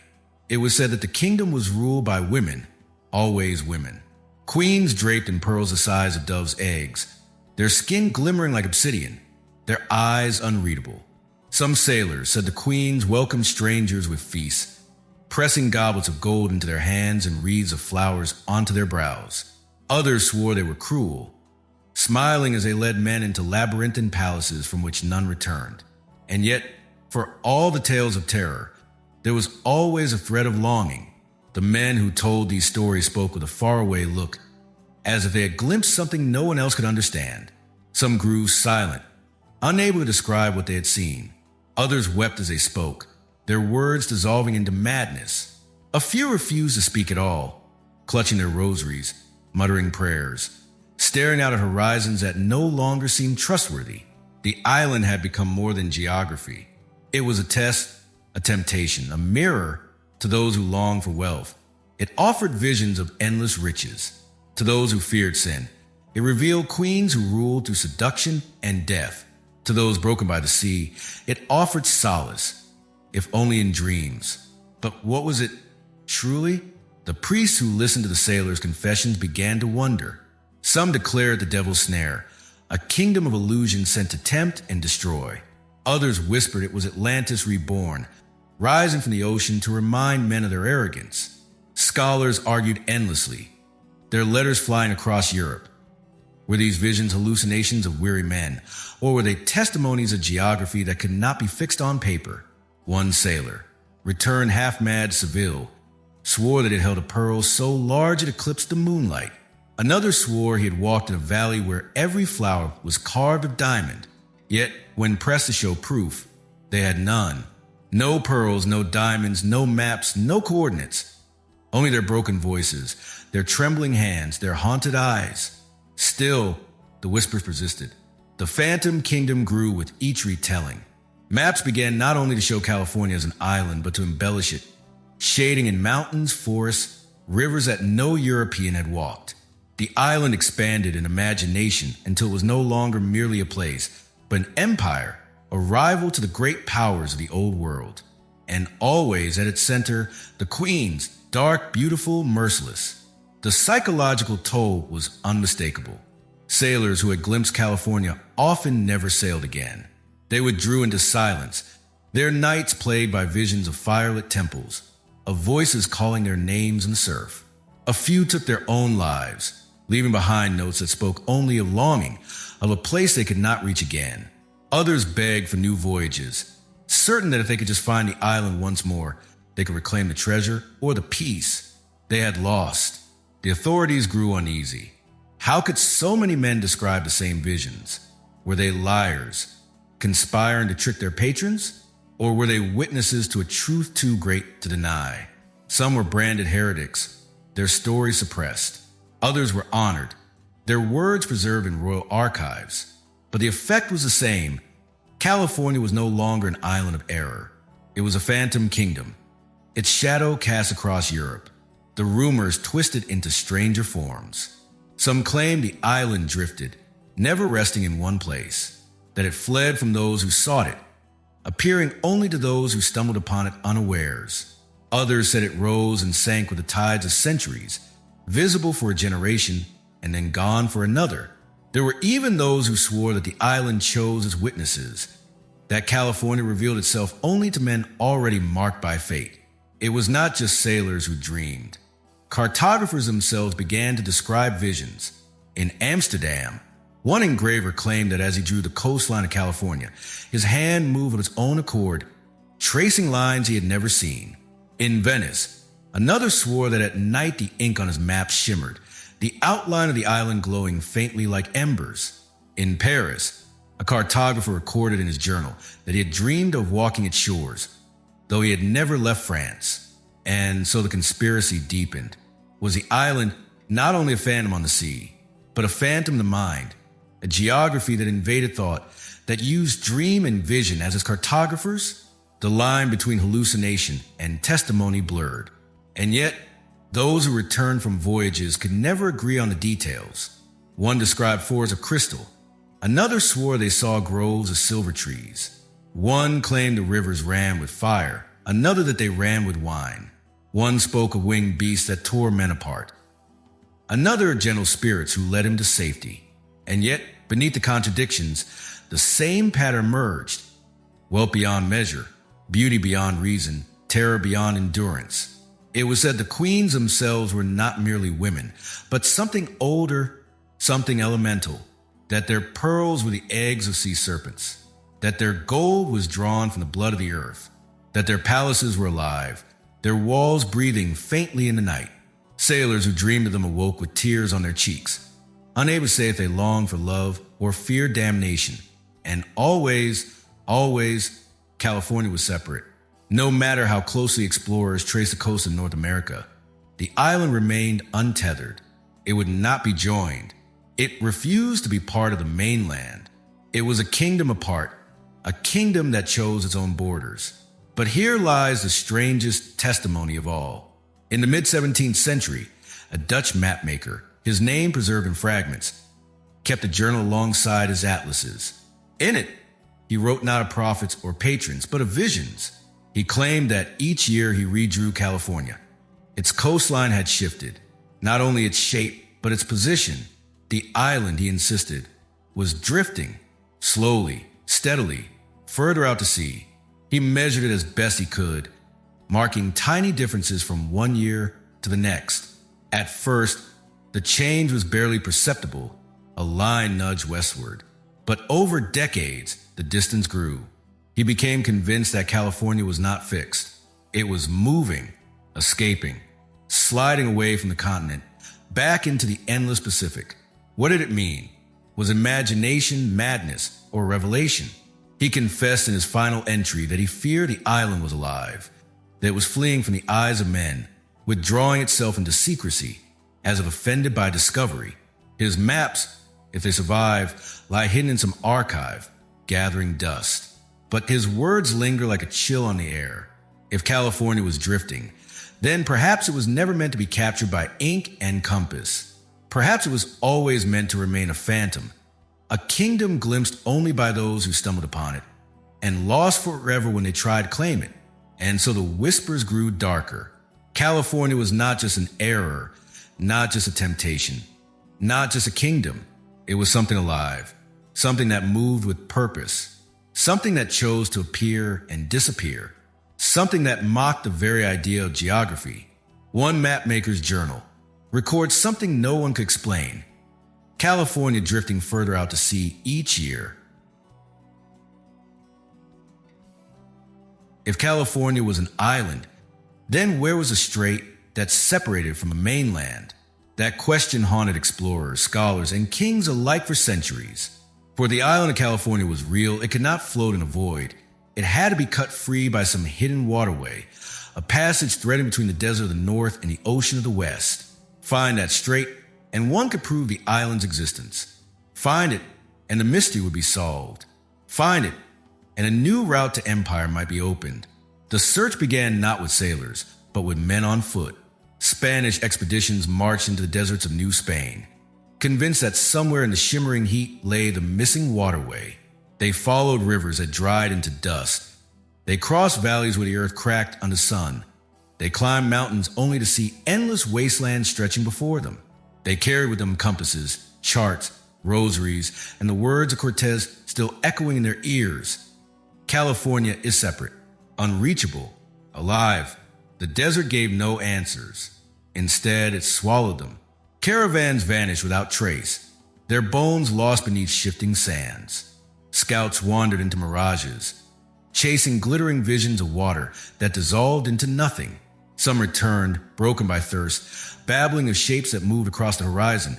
It was said that the kingdom was ruled by women, always women. Queens draped in pearls the size of doves' eggs, their skin glimmering like obsidian, their eyes unreadable. Some sailors said the queens welcomed strangers with feasts, pressing goblets of gold into their hands and wreaths of flowers onto their brows. Others swore they were cruel, smiling as they led men into labyrinthine palaces from which none returned. And yet, for all the tales of terror, there was always a thread of longing. The men who told these stories spoke with a faraway look, as if they had glimpsed something no one else could understand. Some grew silent, unable to describe what they had seen. Others wept as they spoke, their words dissolving into madness. A few refused to speak at all, clutching their rosaries, muttering prayers. staring out at horizons that no longer seemed trustworthy. The island had become more than geography. It was a test, a temptation, a mirror to those who longed for wealth. It offered visions of endless riches. To those who feared sin, it revealed queens who ruled through seduction and death. To those broken by the sea, it offered solace, if only in dreams. But what was it truly? The priests who listened to the sailors' confessions began to wonder. Some declared the devil's snare, a kingdom of illusion sent to tempt and destroy. Others whispered it was Atlantis reborn, rising from the ocean to remind men of their arrogance. Scholars argued endlessly, their letters flying across Europe. Were these visions hallucinations of weary men, or were they testimonies of geography that could not be fixed on paper? One sailor, returned half-mad to Seville, swore that it held a pearl so large it eclipsed the moonlight. Another swore he had walked in a valley where every flower was carved of diamond. Yet, when pressed to show proof, they had none. No pearls, no diamonds, no maps, no coordinates. Only their broken voices, their trembling hands, their haunted eyes. Still, the whispers persisted. The phantom kingdom grew with each retelling. Maps began not only to show California as an island, but to embellish it, shading in mountains, forests, rivers that no European had walked. The island expanded in imagination until it was no longer merely a place, but an empire, a rival to the great powers of the old world. And always at its center, the queens, dark, beautiful, merciless. The psychological toll was unmistakable. Sailors who had glimpsed California often never sailed again. They withdrew into silence, their nights plagued by visions of firelit temples, of voices calling their names in the surf. A few took their own lives, leaving behind notes that spoke only of longing, of a place they could not reach again. Others begged for new voyages, certain that if they could just find the island once more, they could reclaim the treasure or the peace they had lost. The authorities grew uneasy. How could so many men describe the same visions? Were they liars, conspiring to trick their patrons? Or were they witnesses to a truth too great to deny? Some were branded heretics, their stories suppressed. Others were honored, their words preserved in royal archives. But the effect was the same. California was no longer an island of error. It was a phantom kingdom, its shadow cast across Europe. The rumors twisted into stranger forms. Some claimed the island drifted, never resting in one place, that it fled from those who sought it, appearing only to those who stumbled upon it unawares. Others said it rose and sank with the tides of centuries, visible for a generation and then gone for another. There were even those who swore that the island chose as witnesses, that California revealed itself only to men already marked by fate. It was not just sailors who dreamed. Cartographers themselves began to describe visions. In Amsterdam, one engraver claimed that as he drew the coastline of California, his hand moved of its own accord, tracing lines he had never seen. In Venice, another swore that at night the ink on his map shimmered, the outline of the island glowing faintly like embers. In Paris, a cartographer recorded in his journal that he had dreamed of walking its shores, though he had never left France. And so the conspiracy deepened. Was the island not only a phantom on the sea, but a phantom in the mind, a geography that invaded thought, that used dream and vision as its cartographers? The line between hallucination and testimony blurred. And yet, those who returned from voyages could never agree on the details. One described forests of crystal. Another swore they saw groves of silver trees. One claimed the rivers ran with fire, another that they ran with wine. One spoke of winged beasts that tore men apart. Another of gentle spirits who led him to safety. And yet, beneath the contradictions, the same pattern emerged. Wealth beyond measure, beauty beyond reason, terror beyond endurance. It was said the queens themselves were not merely women, but something older, something elemental, that their pearls were the eggs of sea serpents, that their gold was drawn from the blood of the earth, that their palaces were alive, their walls breathing faintly in the night. Sailors who dreamed of them awoke with tears on their cheeks, unable to say if they longed for love or feared damnation. And always, California was separate. No matter how closely explorers traced the coast of North America, the island remained untethered. It would not be joined. It refused to be part of the mainland. It was a kingdom apart, a kingdom that chose its own borders. But here lies the strangest testimony of all. In the mid-17th century, a Dutch mapmaker, his name preserved in fragments, kept a journal alongside his atlases. In it, he wrote not of prophets or patrons, but of visions. He claimed that each year he redrew California. Its coastline had shifted, not only its shape, but its position. The island, he insisted, was drifting, slowly, steadily, further out to sea. He measured it as best he could, marking tiny differences from one year to the next. At first, the change was barely perceptible, a line nudged westward. But over decades, the distance grew. He became convinced that California was not fixed. It was moving, escaping, sliding away from the continent, back into the endless Pacific. What did it mean? Was imagination madness or revelation? He confessed in his final entry that he feared the island was alive, that it was fleeing from the eyes of men, withdrawing itself into secrecy, as if offended by discovery. His maps, if they survive, lie hidden in some archive, gathering dust. But his words linger like a chill on the air. If California was drifting, then perhaps it was never meant to be captured by ink and compass. Perhaps it was always meant to remain a phantom, a kingdom glimpsed only by those who stumbled upon it, and lost forever when they tried to claim it. And so the whispers grew darker. California was not just an error, not just a temptation, not just a kingdom. It was something alive, something that moved with purpose, something that chose to appear and disappear, something that mocked the very idea of geography. One mapmaker's journal records something no one could explain: California drifting further out to sea each year. If California was an island, then where was the strait that separated from the mainland? That question haunted explorers, scholars, and kings alike for centuries. For the island of California was real, it could not float in a void. It had to be cut free by some hidden waterway, a passage threading between the desert of the north and the ocean of the west. Find that strait, and one could prove the island's existence. Find it, and the mystery would be solved. Find it, and a new route to empire might be opened. The search began not with sailors, but with men on foot. Spanish expeditions marched into the deserts of New Spain, convinced that somewhere in the shimmering heat lay the missing waterway. They followed rivers that dried into dust. They crossed valleys where the earth cracked under sun. They climbed mountains only to see endless wastelands stretching before them. They carried with them compasses, charts, rosaries, and the words of Cortez still echoing in their ears. California is separate, unreachable, alive. The desert gave no answers. Instead, it swallowed them. Caravans vanished without trace, their bones lost beneath shifting sands. Scouts wandered into mirages, chasing glittering visions of water that dissolved into nothing. Some returned, broken by thirst, babbling of shapes that moved across the horizon.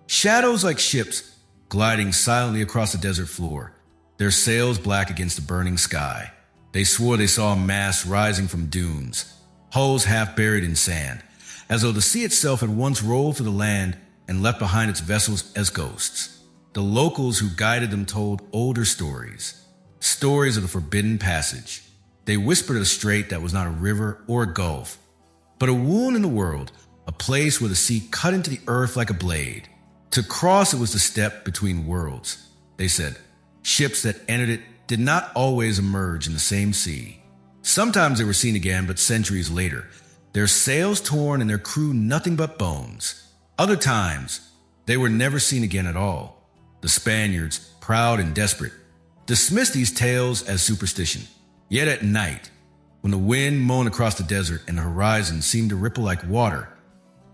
Shadows like ships, gliding silently across the desert floor, their sails black against the burning sky. They swore they saw a mass rising from dunes, hulls half buried in sand, as though the sea itself had once rolled through the land and left behind its vessels as ghosts. The locals who guided them told older stories, stories of the forbidden passage. They whispered of a strait that was not a river or a gulf, but a wound in the world, a place where the sea cut into the earth like a blade. To cross it was to step between worlds, they said. Ships that entered it did not always emerge in the same sea. Sometimes they were seen again, but centuries later, their sails torn and their crew nothing but bones. Other times, they were never seen again at all. The Spaniards, proud and desperate, dismissed these tales as superstition. Yet at night, when the wind moaned across the desert and the horizon seemed to ripple like water,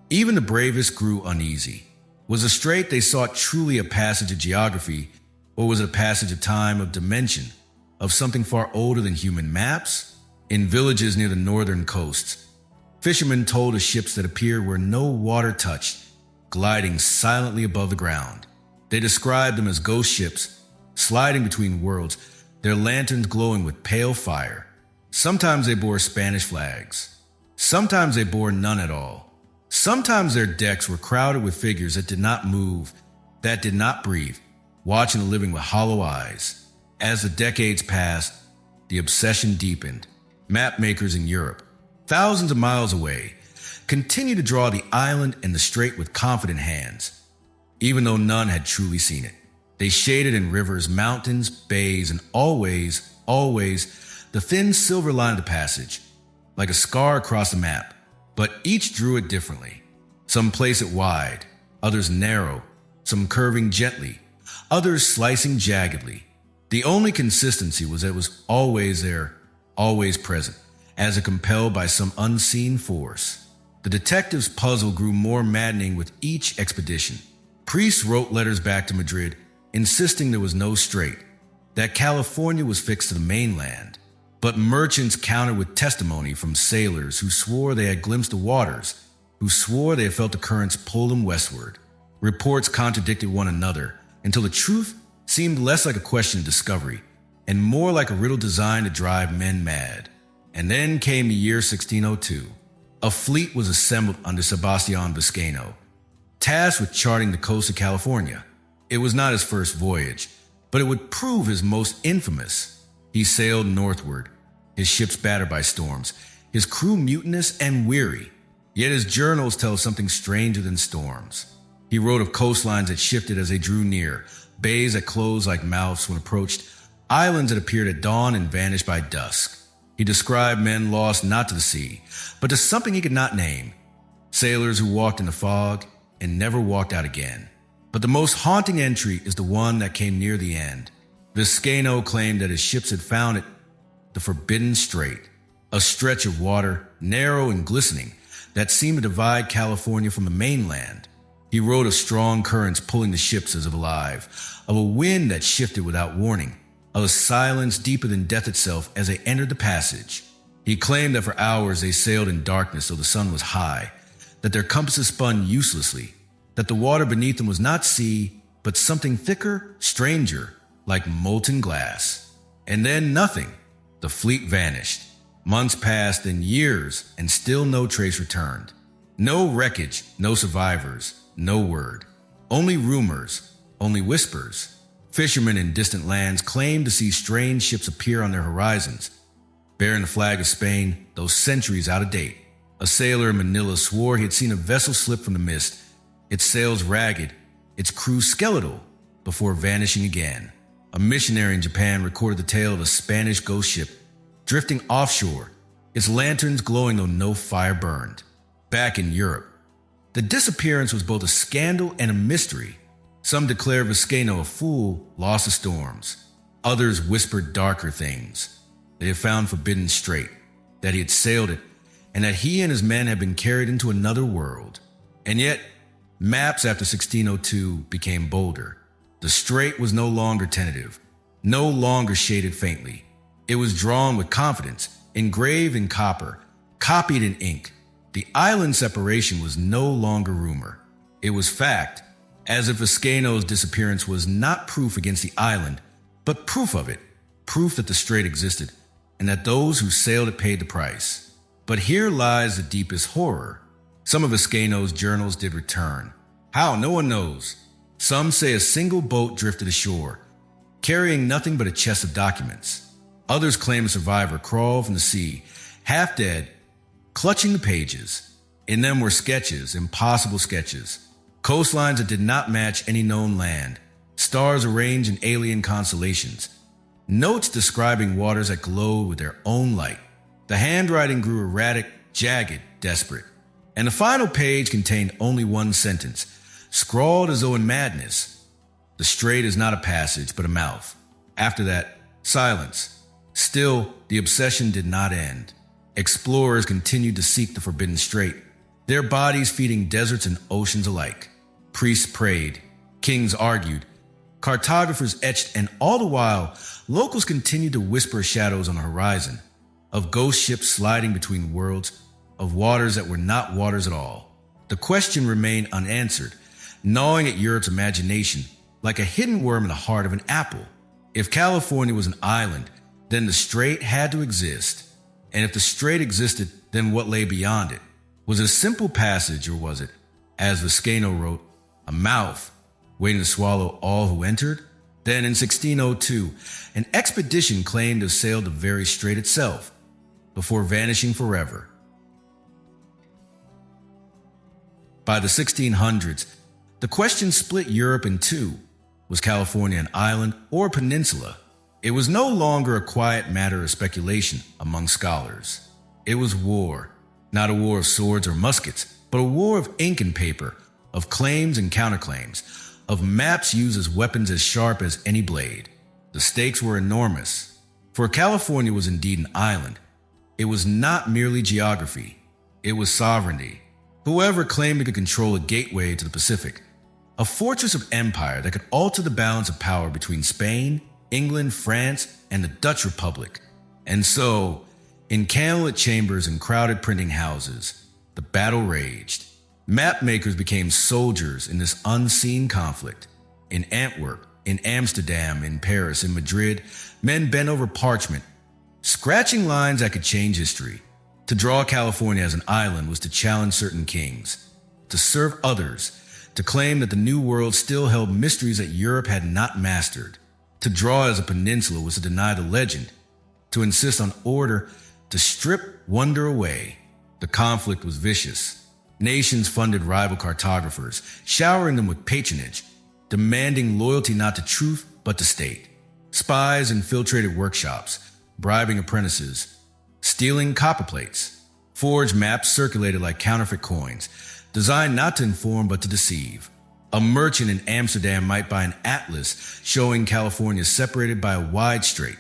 even the bravest grew uneasy. Was the strait they sought truly a passage of geography, or was it a passage of time, of dimension, of something far older than human maps? In villages near the northern coasts, fishermen told of ships that appeared where no water touched, gliding silently above the ground. They described them as ghost ships, sliding between worlds, their lanterns glowing with pale fire. Sometimes they bore Spanish flags. Sometimes they bore none at all. Sometimes their decks were crowded with figures that did not move, that did not breathe, watching the living with hollow eyes. As the decades passed, the obsession deepened. Map makers in Europe, thousands of miles away, continued to draw the island and the strait with confident hands, even though none had truly seen it. They shaded in rivers, mountains, bays, and always, the thin silver line of the passage, like a scar across the map, but each drew it differently. Some place it wide, others narrow, some curving gently, others slicing jaggedly. The only consistency was that it was always there, always present, as if compelled by some unseen force. The detective's puzzle grew more maddening with each expedition. Priests wrote letters back to Madrid, insisting there was no strait, that California was fixed to the mainland. But merchants countered with testimony from sailors who swore they had glimpsed the waters, who swore they had felt the currents pull them westward. Reports contradicted one another until the truth seemed less like a question of discovery and more like a riddle designed to drive men mad. And then came the year 1602. A fleet was assembled under Sebastian Vizcaino, tasked with charting the coast of California. It was not his first voyage, but it would prove his most infamous. He sailed northward, his ships battered by storms, his crew mutinous and weary. Yet his journals tell something stranger than storms. He wrote of coastlines that shifted as they drew near, bays that closed like mouths when approached, islands that appeared at dawn and vanished by dusk. He described men lost not to the sea, but to something he could not name, sailors who walked in the fog and never walked out again. But the most haunting entry is the one that came near the end. Vizcaino claimed that his ships had found it, the Forbidden Strait, a stretch of water, narrow and glistening, that seemed to divide California from the mainland. He wrote of strong currents pulling the ships as if alive, of a wind that shifted without warning, of a silence deeper than death itself as they entered the passage. He claimed that for hours they sailed in darkness though the sun was high, that their compasses spun uselessly, that the water beneath them was not sea, but something thicker, stranger, like molten glass. And then nothing. The fleet vanished. Months passed, then years, and still no trace returned. No wreckage, no survivors, no word. Only rumors, only whispers. Fishermen in distant lands claimed to see strange ships appear on their horizons, bearing the flag of Spain, though centuries out of date. A sailor in Manila swore he had seen a vessel slip from the mist, its sails ragged, its crew skeletal, before vanishing again. A missionary in Japan recorded the tale of a Spanish ghost ship drifting offshore, its lanterns glowing though no fire burned. Back in Europe, the disappearance was both a scandal and a mystery. Some declared Vizcaino a fool, lost to storms. Others whispered darker things. They had found Forbidden Strait, that he had sailed it, and that he and his men had been carried into another world. And yet, maps after 1602 became bolder. The strait was no longer tentative, no longer shaded faintly. It was drawn with confidence, engraved in copper, copied in ink. The island separation was no longer rumor. It was fact, as if Vizcaino's disappearance was not proof against the island, but proof of it, proof that the strait existed, and that those who sailed it paid the price. But here lies the deepest horror. Some of Vizcaino's journals did return. How? No one knows. Some say a single boat drifted ashore, carrying nothing but a chest of documents. Others claim a survivor crawled from the sea, half dead, clutching the pages. In them were sketches, impossible sketches, coastlines that did not match any known land, stars arranged in alien constellations, notes describing waters that glowed with their own light. The handwriting grew erratic, jagged, desperate. And the final page contained only one sentence, scrawled as though in madness. The strait is not a passage, but a mouth. After that, silence. Still, the obsession did not end. Explorers continued to seek the Forbidden Strait, their bodies feeding deserts and oceans alike. Priests prayed, kings argued, cartographers etched, and all the while, locals continued to whisper shadows on the horizon, of ghost ships sliding between worlds, of waters that were not waters at all. The question remained unanswered, gnawing at Europe's imagination like a hidden worm in the heart of an apple. If California was an island, then the strait had to exist. And if the strait existed, then what lay beyond it? Was it a simple passage, or was it, as Vizcaino wrote, a mouth waiting to swallow all who entered. Then in 1602, an expedition claimed to have sailed the very strait itself, before vanishing forever. By the 1600s, the question split Europe in two. Was California an island or a peninsula? It was no longer a quiet matter of speculation among scholars. It was war, not a war of swords or muskets, but a war of ink and paper, of claims and counterclaims, of maps used as weapons as sharp as any blade. The stakes were enormous. For California was indeed an island. It was not merely geography. It was sovereignty. Whoever claimed it could control a gateway to the Pacific, a fortress of empire that could alter the balance of power between Spain, England, France, and the Dutch Republic. And so, in candlelit chambers and crowded printing houses, the battle raged. Map makers became soldiers in this unseen conflict. In Antwerp, in Amsterdam, in Paris, in Madrid, men bent over parchment, scratching lines that could change history. To draw California as an island was to challenge certain kings, to serve others, to claim that the New World still held mysteries that Europe had not mastered. To draw as a peninsula was to deny the legend, to insist on order, to strip wonder away. The conflict was vicious. Nations funded rival cartographers, showering them with patronage, demanding loyalty not to truth but to state. Spies infiltrated workshops, bribing apprentices, stealing copper plates. Forged maps circulated like counterfeit coins, designed not to inform but to deceive. A merchant in Amsterdam might buy an atlas showing California separated by a wide strait,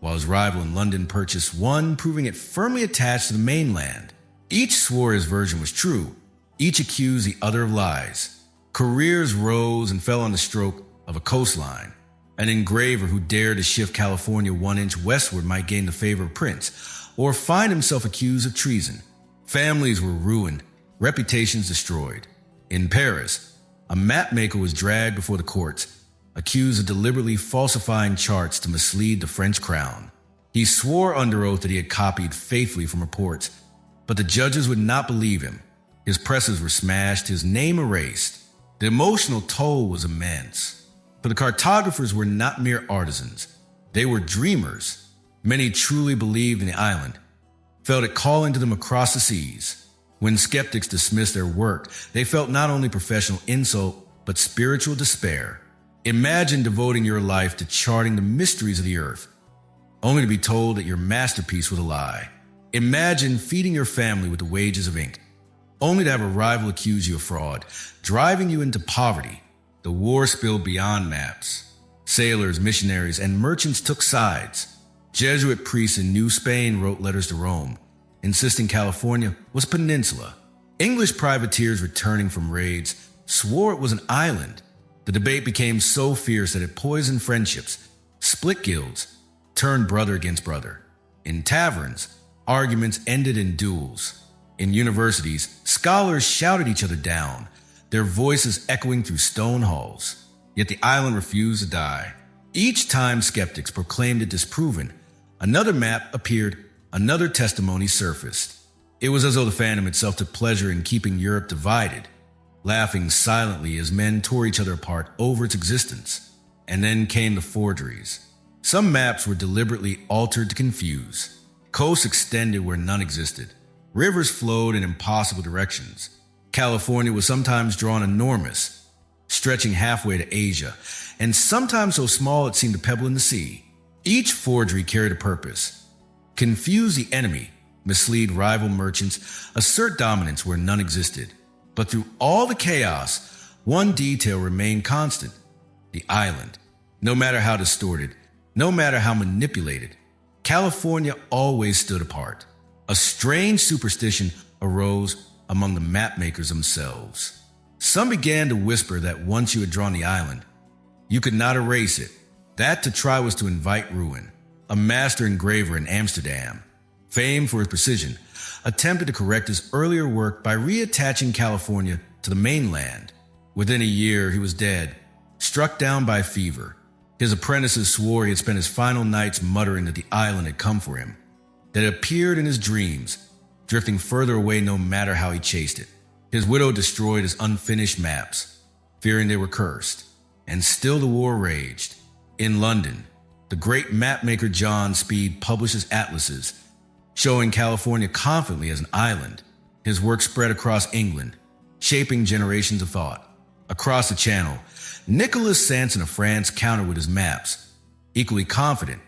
while his rival in London purchased one proving it firmly attached to the mainland. Each swore his version was true. Each accused the other of lies. Careers rose and fell on the stroke of a coastline. An engraver who dared to shift California 1 inch westward might gain the favor of Prince, or find himself accused of treason. Families were ruined, reputations destroyed. In Paris, a mapmaker was dragged before the courts, accused of deliberately falsifying charts to mislead the French crown. He swore under oath that he had copied faithfully from reports, but the judges would not believe him. His presses were smashed, his name erased. The emotional toll was immense. For the cartographers were not mere artisans. They were dreamers. Many truly believed in the island, felt it calling to them across the seas. When skeptics dismissed their work, they felt not only professional insult, but spiritual despair. Imagine devoting your life to charting the mysteries of the earth, only to be told that your masterpiece was a lie. Imagine feeding your family with the wages of ink, only to have a rival accuse you of fraud, driving you into poverty. The war spilled beyond maps. Sailors, missionaries, and merchants took sides. Jesuit priests in New Spain wrote letters to Rome, insisting California was a peninsula. English privateers returning from raids swore it was an island. The debate became so fierce that it poisoned friendships, split guilds, turned brother against brother. In taverns, arguments ended in duels. In universities, scholars shouted each other down, their voices echoing through stone halls. Yet the island refused to die. Each time skeptics proclaimed it disproven, another map appeared, another testimony surfaced. It was as though the phantom itself took pleasure in keeping Europe divided, laughing silently as men tore each other apart over its existence. And then came the forgeries. Some maps were deliberately altered to confuse. Coasts extended where none existed. Rivers flowed in impossible directions. California was sometimes drawn enormous, stretching halfway to Asia, and sometimes so small it seemed a pebble in the sea. Each forgery carried a purpose. Confuse the enemy, mislead rival merchants, assert dominance where none existed. But through all the chaos, one detail remained constant: the island. No matter how distorted, no matter how manipulated, California always stood apart. A strange superstition arose among the mapmakers themselves. Some began to whisper that once you had drawn the island, you could not erase it. That to try was to invite ruin. A master engraver in Amsterdam, famed for his precision, attempted to correct his earlier work by reattaching California to the mainland. Within a year, he was dead, struck down by fever. His apprentices swore he had spent his final nights muttering that the island had come for him, that it appeared in his dreams, drifting further away no matter how he chased it. His widow destroyed his unfinished maps. fearing they were cursed. And still the war raged. In London, the great mapmaker John Speed publishes atlases, showing California confidently as an island. His work spread across England, shaping generations of thought. Across the Channel, Nicholas Sanson of France countered with his maps, equally confident,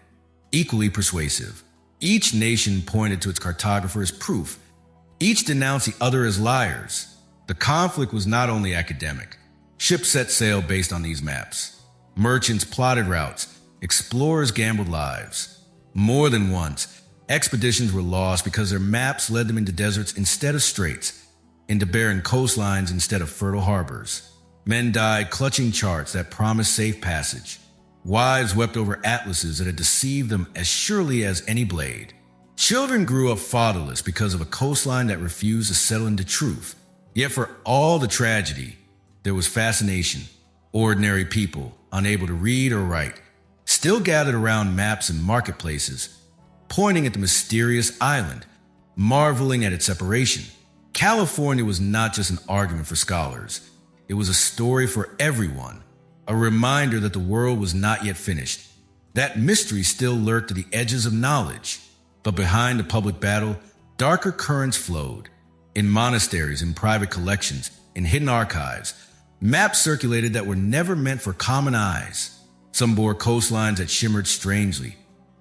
equally persuasive. Each nation pointed to its cartographer as proof. Each denounced the other as liars. The conflict was not only academic. Ships set sail based on these maps. Merchants plotted routes. Explorers gambled lives. More than once, expeditions were lost because their maps led them into deserts instead of straits, into barren coastlines instead of fertile harbors. Men died clutching charts that promised safe passage. Wives wept over atlases that had deceived them as surely as any blade. Children grew up fatherless because of a coastline that refused to settle into truth. Yet for all the tragedy, there was fascination. Ordinary people, unable to read or write, still gathered around maps and marketplaces, pointing at the mysterious island, marveling at its separation. California was not just an argument for scholars. It was a story for everyone, a reminder that the world was not yet finished. That mystery still lurked at the edges of knowledge. But behind the public battle, darker currents flowed. In monasteries, in private collections, in hidden archives, maps circulated that were never meant for common eyes. Some bore coastlines that shimmered strangely,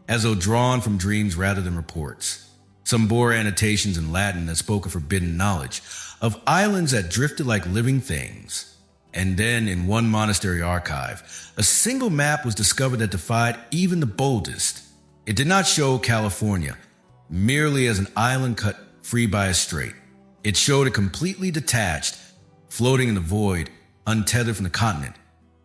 as though drawn from dreams rather than reports. Some bore annotations in Latin that spoke of forbidden knowledge, of islands that drifted like living things. And then, in one monastery archive, a single map was discovered that defied even the boldest. It did not show California merely as an island cut free by a strait. It showed it completely detached, floating in the void, untethered from the continent,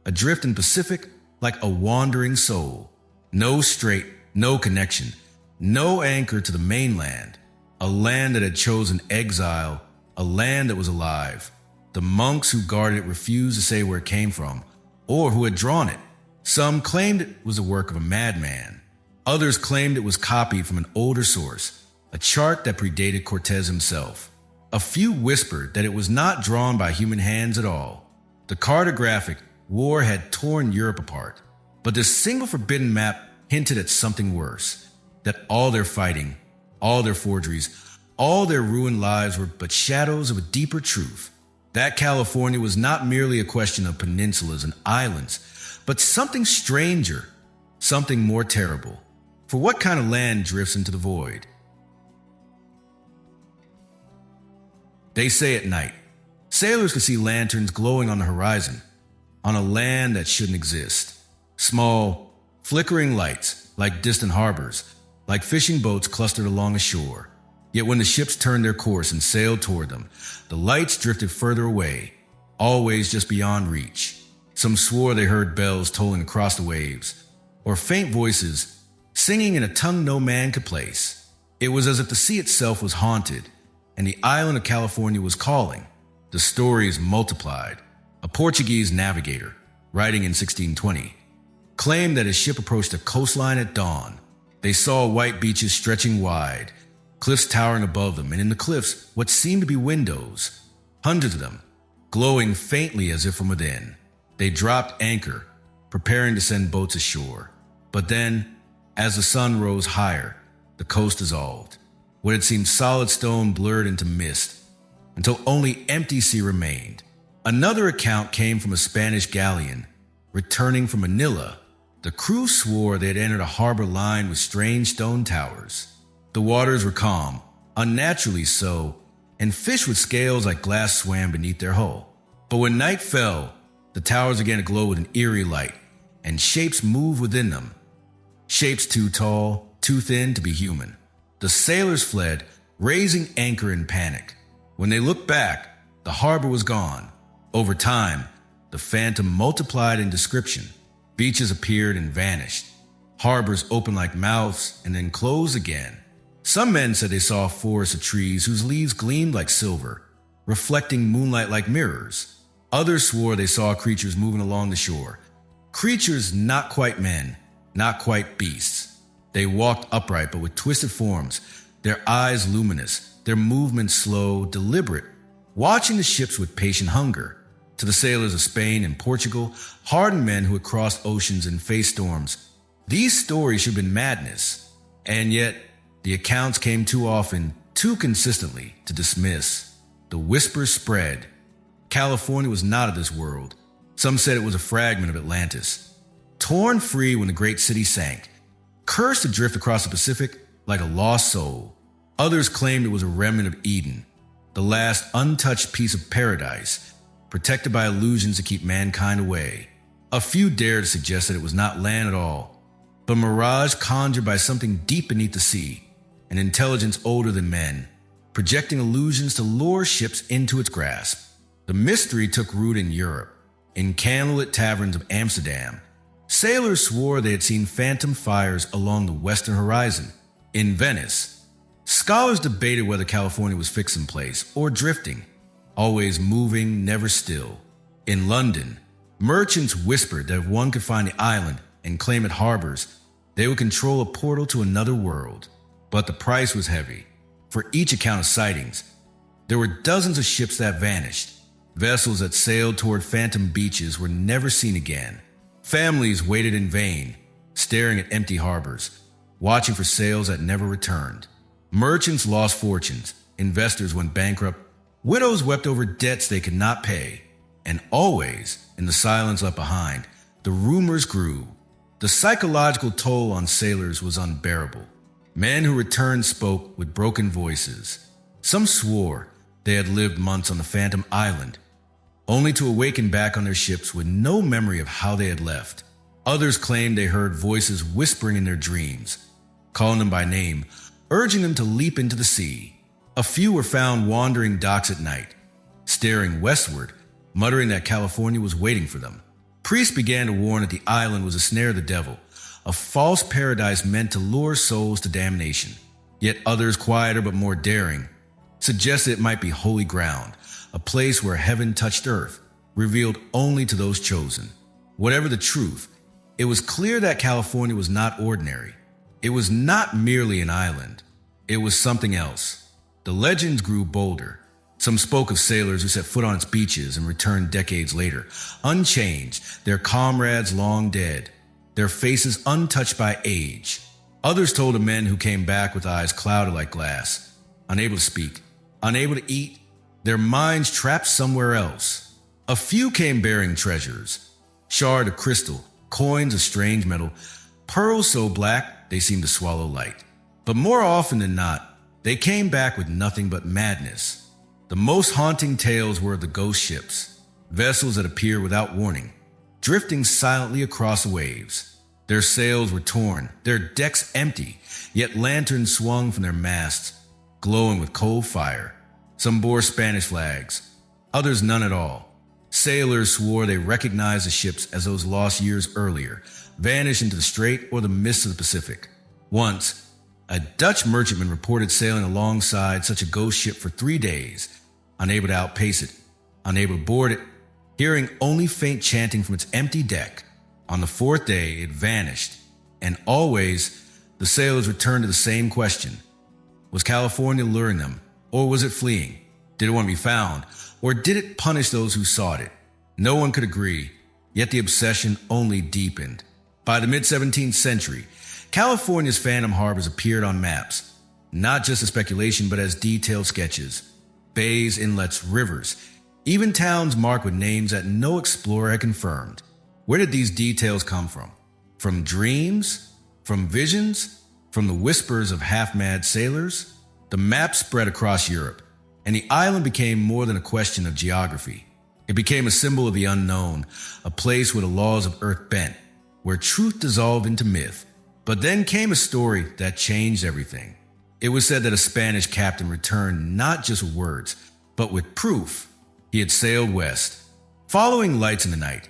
adrift in Pacific like a wandering soul. No strait, no connection, no anchor to the mainland. A land that had chosen exile, a land that was alive. The monks who guarded it refused to say where it came from, or who had drawn it. Some claimed it was the work of a madman. Others claimed it was copied from an older source, a chart that predated Cortez himself. A few whispered that it was not drawn by human hands at all. The cartographic war had torn Europe apart. But this single forbidden map hinted at something worse, that all their fighting, all their forgeries, all their ruined lives were but shadows of a deeper truth. That California was not merely a question of peninsulas and islands, but something stranger, something more terrible. For what kind of land drifts into the void? They say at night, sailors could see lanterns glowing on the horizon, on a land that shouldn't exist. Small, flickering lights, like distant harbors, like fishing boats clustered along a shore. Yet when the ships turned their course and sailed toward them, the lights drifted further away, always just beyond reach. Some swore they heard bells tolling across the waves, or faint voices singing in a tongue no man could place. It was as if the sea itself was haunted, and the island of California was calling. The stories multiplied. A Portuguese navigator, writing in 1620, claimed that his ship approached a coastline at dawn. They saw white beaches stretching wide, cliffs towering above them, and in the cliffs, what seemed to be windows, hundreds of them, glowing faintly as if from within. They dropped anchor, preparing to send boats ashore. But then, as the sun rose higher, the coast dissolved. What had seemed solid stone blurred into mist, until only empty sea remained. Another account came from a Spanish galleon, returning from Manila. The crew swore they had entered a harbor lined with strange stone towers. The waters were calm, unnaturally so, and fish with scales like glass swam beneath their hull. But when night fell, the towers began to glow with an eerie light, and shapes moved within them. Shapes too tall, too thin to be human. The sailors fled, raising anchor in panic. When they looked back, the harbor was gone. Over time, the phantom multiplied in description. Beaches appeared and vanished. Harbors opened like mouths and then closed again. Some men said they saw forests of trees whose leaves gleamed like silver, reflecting moonlight like mirrors. Others swore they saw creatures moving along the shore. Creatures not quite men, not quite beasts. They walked upright but with twisted forms, their eyes luminous, their movements slow, deliberate, watching the ships with patient hunger. to the sailors of Spain and Portugal, hardened men who had crossed oceans and faced storms. These stories should have been madness, and yet the accounts came too often, too consistently, to dismiss. The whispers spread. California was not of this world. Some said it was a fragment of Atlantis, torn free when the great city sank, cursed to drift across the Pacific like a lost soul. Others claimed it was a remnant of Eden, the last untouched piece of paradise, protected by illusions to keep mankind away. A few dared to suggest that it was not land at all, but a mirage conjured by something deep beneath the sea, an intelligence older than men, projecting illusions to lure ships into its grasp. The mystery took root in Europe, in candlelit taverns of Amsterdam. Sailors swore they had seen phantom fires along the western horizon. In Venice, scholars debated whether California was fixed in place or drifting, always moving, never still. In London, merchants whispered that if one could find the island and claim it harbors, they would control a portal to another world. But the price was heavy. For each account of sightings, there were dozens of ships that vanished. Vessels that sailed toward phantom beaches were never seen again. Families waited in vain, staring at empty harbors, watching for sails that never returned. Merchants lost fortunes, investors went bankrupt, widows wept over debts they could not pay. And always, in the silence left behind, the rumors grew. The psychological toll on sailors was unbearable. Men who returned spoke with broken voices. Some swore they had lived months on the phantom island, only to awaken back on their ships with no memory of how they had left. Others claimed they heard voices whispering in their dreams, calling them by name, urging them to leap into the sea. A few were found wandering docks at night, staring westward, muttering that California was waiting for them. Priests began to warn that the island was a snare of the devil, a false paradise meant to lure souls to damnation. Yet others, quieter but more daring, suggested it might be holy ground, a place where heaven touched earth, revealed only to those chosen. Whatever the truth, it was clear that California was not ordinary. It was not merely an island. It was something else. The legends grew bolder. Some spoke of sailors who set foot on its beaches and returned decades later, unchanged, their comrades long dead, their faces untouched by age. Others told of men who came back with eyes clouded like glass, unable to speak, unable to eat, their minds trapped somewhere else. A few came bearing treasures, shards of crystal, coins of strange metal, pearls so black they seemed to swallow light. But more often than not, they came back with nothing but madness. The most haunting tales were of the ghost ships, vessels that appear without warning, drifting silently across the waves. Their sails were torn, their decks empty, yet lanterns swung from their masts, glowing with cold fire. Some bore Spanish flags, others none at all. Sailors swore they recognized the ships as those lost years earlier, vanished into the strait or the mists of the Pacific. Once, a Dutch merchantman reported sailing alongside such a ghost ship for 3 days, unable to outpace it, unable to board it, hearing only faint chanting from its empty deck. On the 4th day, it vanished, and always the sailors returned to the same question. Was California luring them, or was it fleeing? Did it want to be found, or did it punish those who sought it? No one could agree, yet the obsession only deepened. By the mid-17th century, California's phantom harbors appeared on maps, not just as speculation but as detailed sketches. Bays, inlets, rivers, even towns marked with names that no explorer had confirmed. Where did these details come from? From dreams? From visions? From the whispers of half-mad sailors? The map spread across Europe, and the island became more than a question of geography. It became a symbol of the unknown, a place where the laws of Earth bent, where truth dissolved into myth. But then came a story that changed everything. It was said that a Spanish captain returned not just with words, but with proof. He had sailed west, following lights in the night,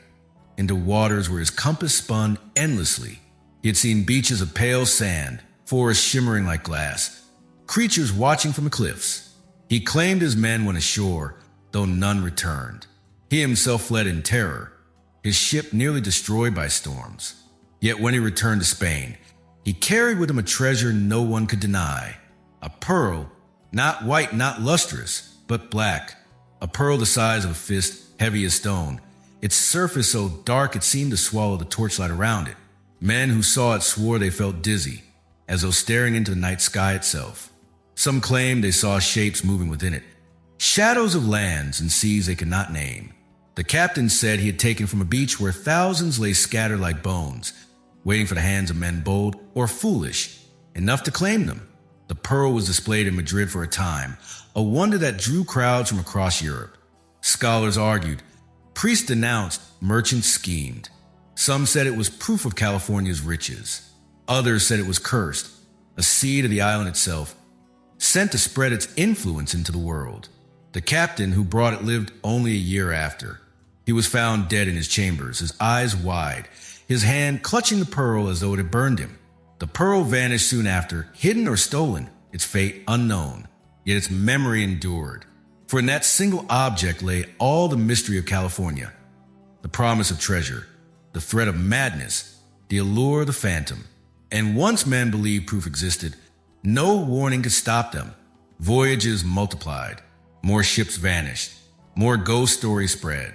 into waters where his compass spun endlessly. He had seen beaches of pale sand, forests shimmering like glass, creatures watching from the cliffs. He claimed his men went ashore, though none returned. He himself fled in terror, his ship nearly destroyed by storms. Yet when he returned to Spain, he carried with him a treasure no one could deny. A pearl, not white, not lustrous, but black, a pearl the size of a fist, heavy as stone, its surface so dark it seemed to swallow the torchlight around it. Men who saw it swore they felt dizzy, as though staring into the night sky itself. Some claimed they saw shapes moving within it, shadows of lands and seas they could not name. The captain said he had taken from a beach where thousands lay scattered like bones, waiting for the hands of men bold or foolish enough to claim them. The pearl was displayed in Madrid for a time, a wonder that drew crowds from across Europe. Scholars argued, priests denounced, merchants schemed. Some said it was proof of California's riches. Others said it was cursed, a seed of the island itself, sent to spread its influence into the world. The captain who brought it lived only a year after. He was found dead in his chambers, his eyes wide, his hand clutching the pearl as though it had burned him. The pearl vanished soon after, hidden or stolen, its fate unknown, yet its memory endured. For in that single object lay all the mystery of California, the promise of treasure, the threat of madness, the allure of the phantom. And once men believed proof existed, no warning could stop them. Voyages multiplied, more ships vanished, more ghost stories spread.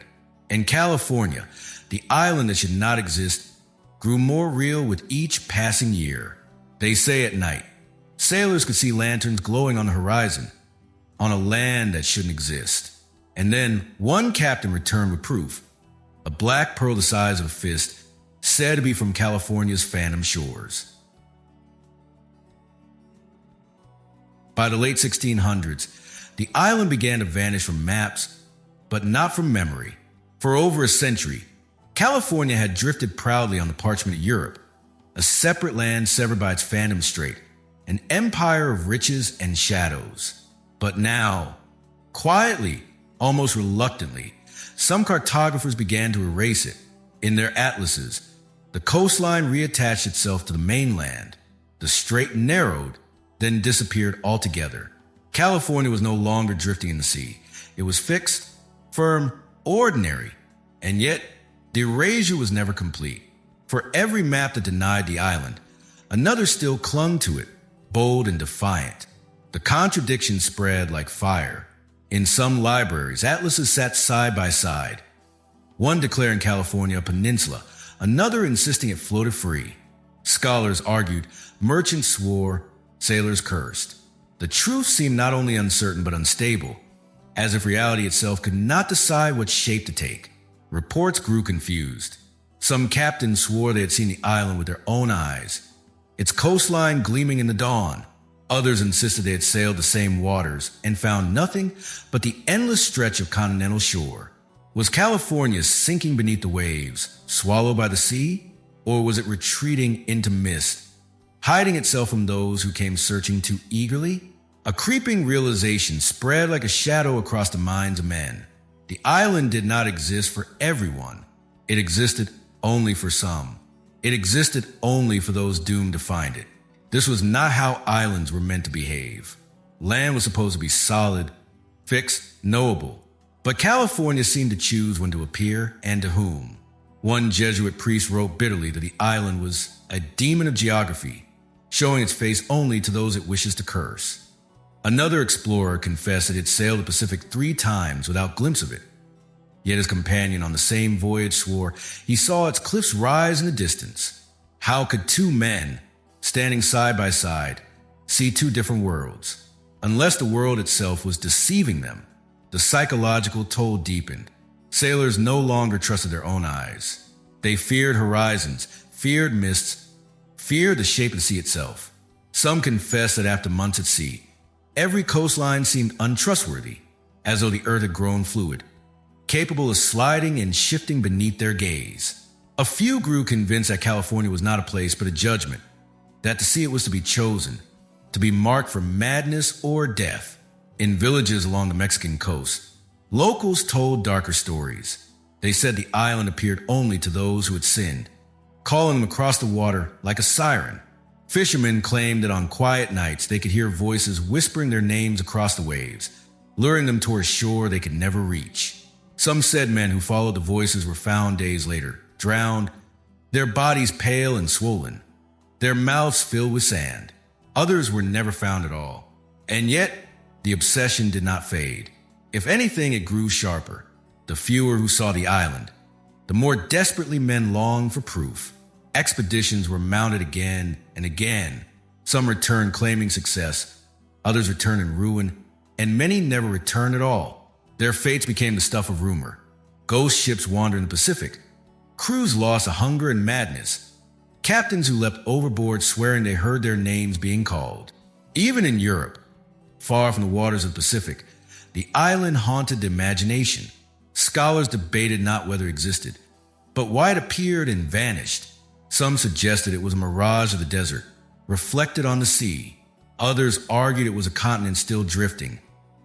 And California, the island that should not exist, grew more real with each passing year. They say at night, sailors could see lanterns glowing on the horizon, on a land that shouldn't exist. And then one captain returned with proof, a black pearl the size of a fist, said to be from California's phantom shores. By the late 1600s, the island began to vanish from maps, but not from memory. For over a century, California had drifted proudly on the parchment of Europe, a separate land severed by its phantom strait, an empire of riches and shadows. But now, quietly, almost reluctantly, some cartographers began to erase it. In their atlases, the coastline reattached itself to the mainland. The strait narrowed, then disappeared altogether. California was no longer drifting in the sea. It was fixed, firm, ordinary, and yet the erasure was never complete. For every map that denied the island, another still clung to it, bold and defiant. The contradiction spread like fire. In some libraries, atlases sat side by side, one declaring California a peninsula, another insisting it floated free. Scholars argued, merchants swore, sailors cursed. The truth seemed not only uncertain but unstable, as if reality itself could not decide what shape to take. Reports grew confused. Some captains swore they had seen the island with their own eyes, its coastline gleaming in the dawn. Others insisted they had sailed the same waters and found nothing but the endless stretch of continental shore. Was California sinking beneath the waves, swallowed by the sea? Or was it retreating into mist, hiding itself from those who came searching too eagerly? A creeping realization spread like a shadow across the minds of men. The island did not exist for everyone. It existed only for some. It existed only for those doomed to find it. This was not how islands were meant to behave. Land was supposed to be solid, fixed, knowable. But California seemed to choose when to appear and to whom. One Jesuit priest wrote bitterly that the island was a demon of geography, showing its face only to those it wishes to curse. Another explorer confessed that it sailed the Pacific 3 times without glimpse of it. Yet his companion on the same voyage swore he saw its cliffs rise in the distance. How could two men, standing side by side, see two different worlds? Unless the world itself was deceiving them, the psychological toll deepened. Sailors no longer trusted their own eyes. They feared horizons, feared mists, feared the shape of the sea itself. Some confessed that after months at sea, every coastline seemed untrustworthy, as though the earth had grown fluid, capable of sliding and shifting beneath their gaze. A few grew convinced that California was not a place but a judgment, that to see it was to be chosen, to be marked for madness or death. In villages along the Mexican coast, locals told darker stories. They said the island appeared only to those who had sinned, calling them across the water like a siren. Fishermen claimed that on quiet nights they could hear voices whispering their names across the waves, luring them toward a shore they could never reach. Some said men who followed the voices were found days later, drowned, their bodies pale and swollen, their mouths filled with sand. Others were never found at all. And yet, the obsession did not fade. If anything, it grew sharper. The fewer who saw the island, the more desperately men longed for proof. Expeditions were mounted again and again. Some returned claiming success, others returned in ruin, and many never returned at all. Their fates became the stuff of rumor. Ghost ships wandered in the Pacific. Crews lost to hunger and madness. Captains who leapt overboard swearing they heard their names being called. Even in Europe, far from the waters of the Pacific, the island haunted the imagination. Scholars debated not whether it existed, but why it appeared and vanished. Some suggested it was a mirage of the desert, reflected on the sea. Others argued it was a continent still drifting,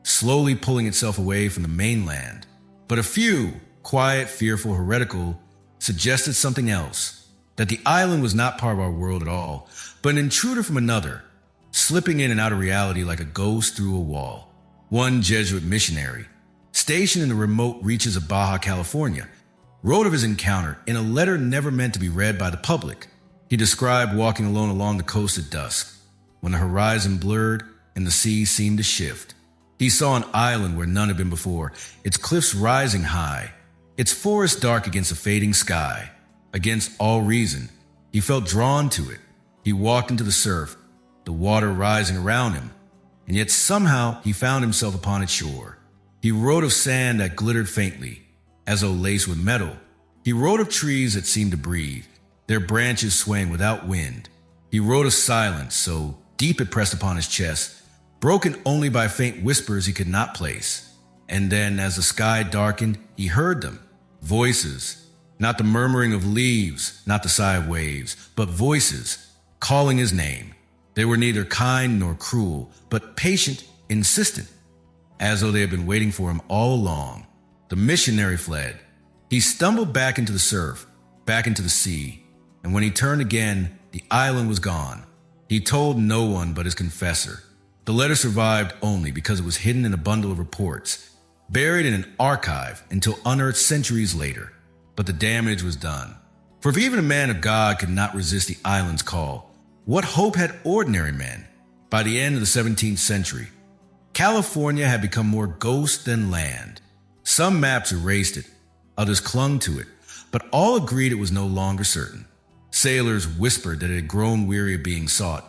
slowly pulling itself away from the mainland. But a few, quiet, fearful, heretical, suggested something else, that the island was not part of our world at all, but an intruder from another, slipping in and out of reality like a ghost through a wall. One Jesuit missionary, stationed in the remote reaches of Baja California, wrote of his encounter in a letter never meant to be read by the public. He described walking alone along the coast at dusk, when the horizon blurred and the sea seemed to shift. He saw an island where none had been before, its cliffs rising high, its forests dark against a fading sky. Against all reason, he felt drawn to it. He walked into the surf, the water rising around him, and yet somehow he found himself upon its shore. He wrote of sand that glittered faintly, as though laced with metal. He wrote of trees that seemed to breathe, their branches swaying without wind. He wrote of silence so deep it pressed upon his chest, broken only by faint whispers he could not place. And then, as the sky darkened, he heard them. Voices, not the murmuring of leaves, not the sigh of waves, but voices, calling his name. They were neither kind nor cruel, but patient, insistent, as though they had been waiting for him all along. The missionary fled. He stumbled back into the surf, back into the sea, and when he turned again, the island was gone. He told no one but his confessor. The letter survived only because it was hidden in a bundle of reports, buried in an archive until unearthed centuries later. But the damage was done. For if even a man of God could not resist the island's call, what hope had ordinary men? By the end of the 17th century, California had become more ghost than land. Some maps erased it, others clung to it, but all agreed it was no longer certain. Sailors whispered that it had grown weary of being sought,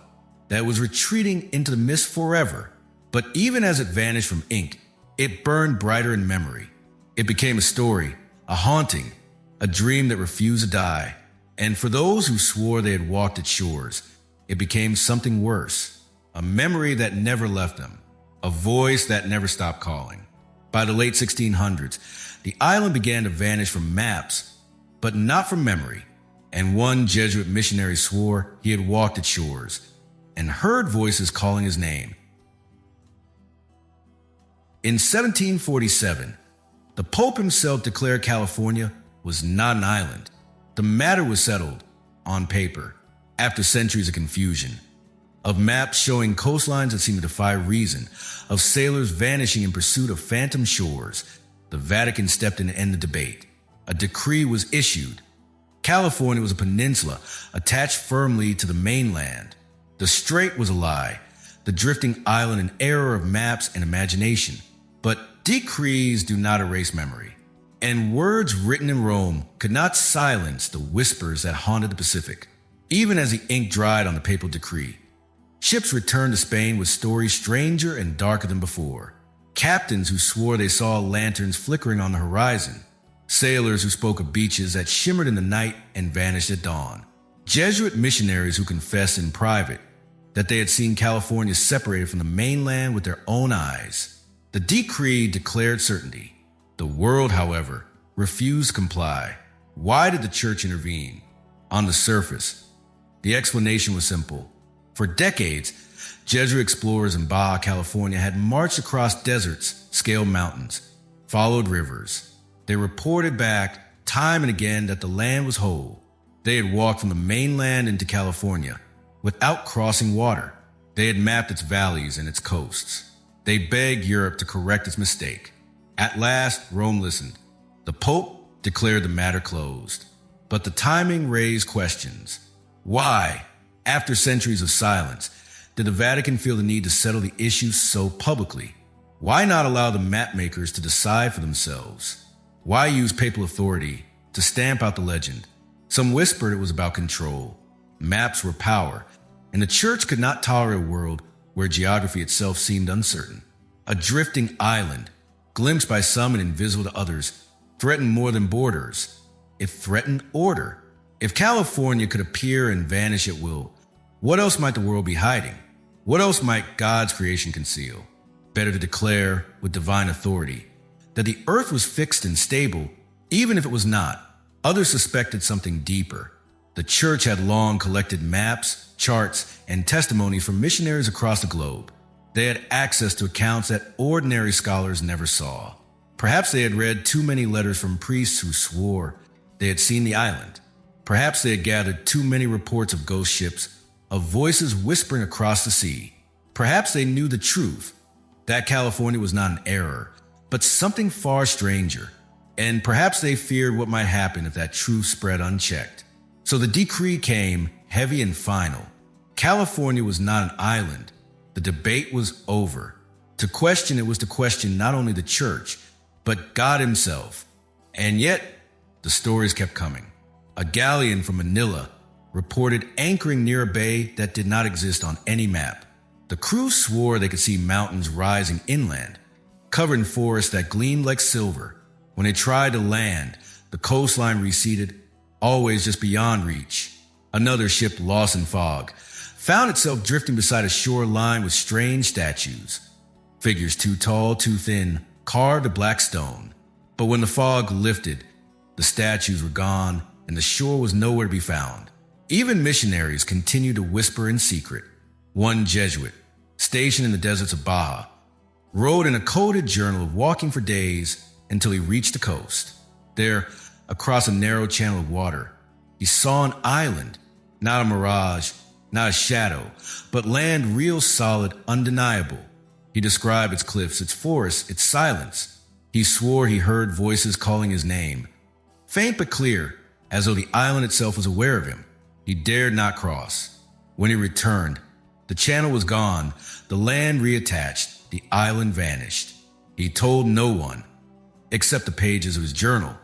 that it was retreating into the mist forever. But even as it vanished from ink, it burned brighter in memory. It became a story, a haunting, a dream that refused to die. And for those who swore they had walked its shores, it became something worse, a memory that never left them, a voice that never stopped calling. By the late 1600s, the island began to vanish from maps, but not from memory. And one Jesuit missionary swore he had walked its shores and heard voices calling his name. In 1747, the Pope himself declared California was not an island. The matter was settled on paper after centuries of confusion, of maps showing coastlines that seemed to defy reason, of sailors vanishing in pursuit of phantom shores. The Vatican stepped in to end the debate. A decree was issued. California was a peninsula attached firmly to the mainland. The strait was a lie, the drifting island an error of maps and imagination. But decrees do not erase memory, and words written in Rome could not silence the whispers that haunted the Pacific. Even as the ink dried on the papal decree, ships returned to Spain with stories stranger and darker than before. Captains who swore they saw lanterns flickering on the horizon. Sailors who spoke of beaches that shimmered in the night and vanished at dawn. Jesuit missionaries who confessed in private that they had seen California separated from the mainland with their own eyes. The decree declared certainty. The world, however, refused to comply. Why did the church intervene? On the surface, the explanation was simple. For decades, Jesuit explorers in Baja California had marched across deserts, scaled mountains, followed rivers. They reported back time and again that the land was whole. They had walked from the mainland into California without crossing water. They had mapped its valleys and its coasts. They begged Europe to correct its mistake. At last, Rome listened. The Pope declared the matter closed. But the timing raised questions. Why, after centuries of silence, did the Vatican feel the need to settle the issue so publicly? Why not allow the map makers to decide for themselves? Why use papal authority to stamp out the legend? Some whispered it was about control. Maps were power, and the church could not tolerate a world where geography itself seemed uncertain. A drifting island, glimpsed by some and invisible to others, threatened more than borders. It threatened order. If California could appear and vanish at will, what else might the world be hiding? What else might God's creation conceal? Better to declare, with divine authority, that the earth was fixed and stable, even if it was not. Others suspected something deeper. The church had long collected maps, charts, and testimonies from missionaries across the globe. They had access to accounts that ordinary scholars never saw. Perhaps they had read too many letters from priests who swore they had seen the island. Perhaps they had gathered too many reports of ghost ships, of voices whispering across the sea. Perhaps they knew the truth, that California was not an error, but something far stranger. And perhaps they feared what might happen if that truth spread unchecked. So the decree came, heavy and final. California was not an island. The debate was over. To question it was to question not only the church, but God himself. And yet, the stories kept coming. A galleon from Manila reported anchoring near a bay that did not exist on any map. The crew swore they could see mountains rising inland, covered in forests that gleamed like silver. When they tried to land, the coastline receded, always just beyond reach. Another ship, lost in fog, found itself drifting beside a shoreline with strange statues. Figures too tall, too thin, carved of black stone. But when the fog lifted, the statues were gone and the shore was nowhere to be found. Even missionaries continued to whisper in secret. One Jesuit, stationed in the deserts of Baja, wrote in a coded journal of walking for days until he reached the coast. There, across a narrow channel of water, he saw an island, not a mirage, not a shadow, but land real solid, undeniable. He described its cliffs, its forests, its silence. He swore he heard voices calling his name, faint but clear, as though the island itself was aware of him. He dared not cross. When he returned, the channel was gone, the land reattached, the island vanished. He told no one, except the pages of his journal,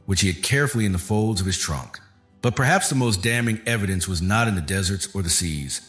which he had carefully in the folds of his trunk. But perhaps the most damning evidence was not in the deserts or the seas,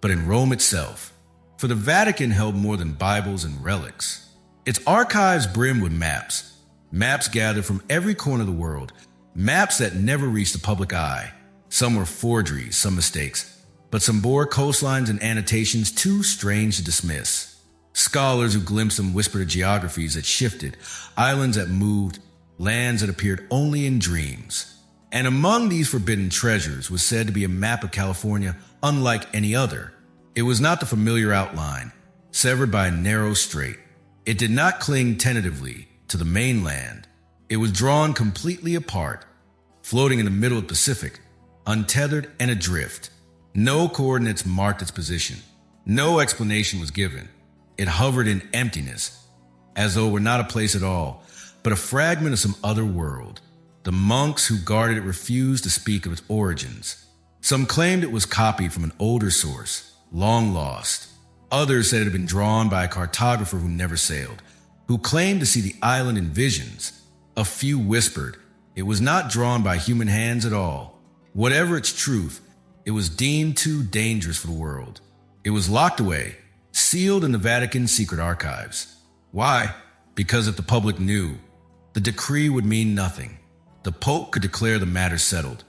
but in Rome itself. For the Vatican held more than Bibles and relics. Its archives brimmed with maps, maps gathered from every corner of the world, maps that never reached the public eye. Some were forgeries, some mistakes, but some bore coastlines and annotations too strange to dismiss. Scholars who glimpsed them whispered of geographies that shifted, islands that moved, lands that appeared only in dreams. And among these forbidden treasures was said to be a map of California unlike any other. It was not the familiar outline, severed by a narrow strait. It did not cling tentatively to the mainland. It was drawn completely apart, floating in the middle of the Pacific, untethered and adrift. No coordinates marked its position. No explanation was given. It hovered in emptiness, as though it were not a place at all, but a fragment of some other world. The monks who guarded it refused to speak of its origins. Some claimed it was copied from an older source, long lost. Others said it had been drawn by a cartographer who never sailed, who claimed to see the island in visions. A few whispered it was not drawn by human hands at all. Whatever its truth, it was deemed too dangerous for the world. It was locked away, sealed in the Vatican's secret archives. Why? Because if the public knew, the decree would mean nothing. The Pope could declare the matter settled,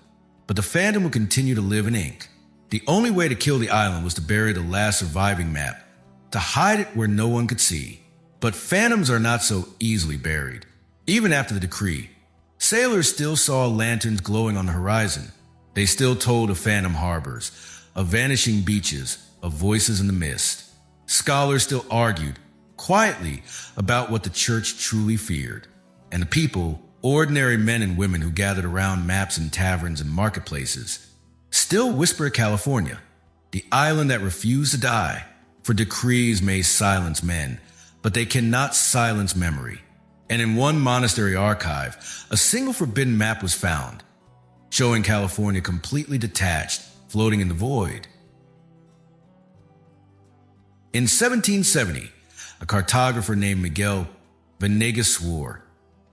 but the phantom would continue to live in ink. The only way to kill the island was to bury the last surviving map, to hide it where no one could see. But phantoms are not so easily buried. Even after the decree, sailors still saw lanterns glowing on the horizon. They still told of phantom harbors, of vanishing beaches, of voices in the mist. Scholars still argued, quietly, about what the church truly feared. And the people, ordinary men and women who gathered around maps in taverns and marketplaces, still whisper California, the island that refused to die. For decrees may silence men, but they cannot silence memory. And in one monastery archive, a single forbidden map was found, showing California completely detached, floating in the void. In 1770, a cartographer named Miguel Venegas swore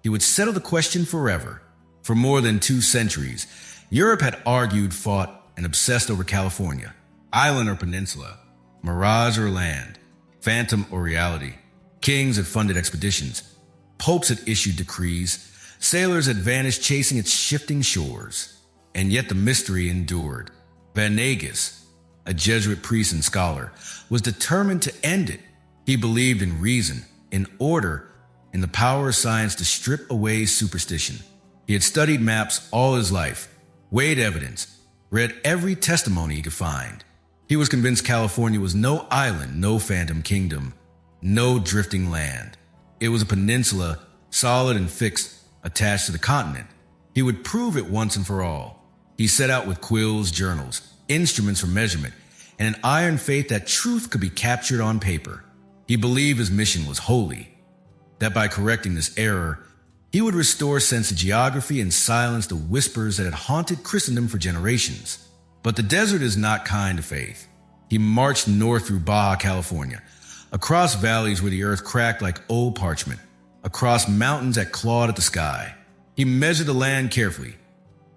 he would settle the question forever. For more than 2 centuries, Europe had argued, fought, and obsessed over California, island or peninsula, mirage or land, phantom or reality. Kings had funded expeditions, popes had issued decrees, sailors had vanished chasing its shifting shores. And yet the mystery endured. Venegas, a Jesuit priest and scholar, was determined to end it. He believed in reason, in order, in the power of science to strip away superstition. He had studied maps all his life, weighed evidence, read every testimony he could find. He was convinced California was no island, no phantom kingdom, no drifting land. It was a peninsula, solid and fixed, attached to the continent. He would prove it once and for all. He set out with quills, journals, instruments for measurement, and an iron faith that truth could be captured on paper. He believed his mission was holy, that by correcting this error, he would restore sense of geography and silence the whispers that had haunted Christendom for generations. But the desert is not kind to faith. He marched north through Baja California, across valleys where the earth cracked like old parchment, across mountains that clawed at the sky. He measured the land carefully,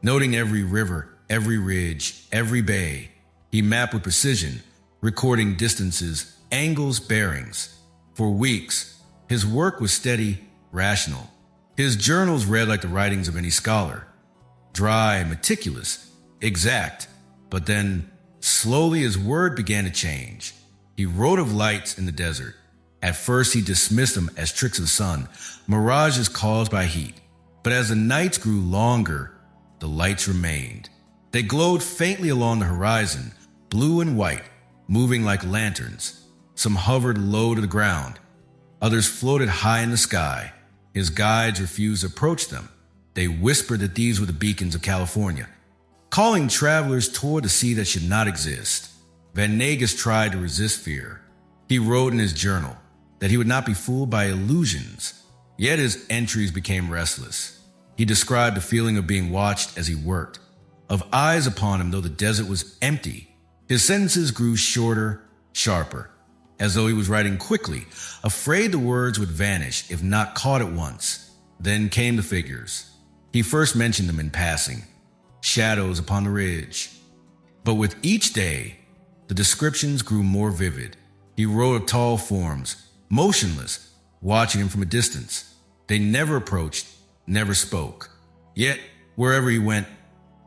noting every river, every ridge, every bay. He mapped with precision, recording distances, angles, bearings. For weeks, his work was steady, rational. His journals read like the writings of any scholar, dry, meticulous, exact. But then, slowly his word began to change. He wrote of lights in the desert. At first he dismissed them as tricks of the sun, mirages caused by heat. But as the nights grew longer, the lights remained. They glowed faintly along the horizon, blue and white, moving like lanterns. Some hovered low to the ground. Others floated high in the sky. His guides refused to approach them. They whispered that these were the beacons of California, calling travelers toward a sea that should not exist. Venegas tried to resist fear. He wrote in his journal that he would not be fooled by illusions. Yet his entries became restless. He described the feeling of being watched as he worked, of eyes upon him though the desert was empty. His sentences grew shorter, sharper, as though he was writing quickly, afraid the words would vanish if not caught at once. Then came the figures. He first mentioned them in passing, shadows upon the ridge. But with each day, the descriptions grew more vivid. He wrote of tall forms, motionless, watching him from a distance. They never approached, never spoke. Yet, wherever he went,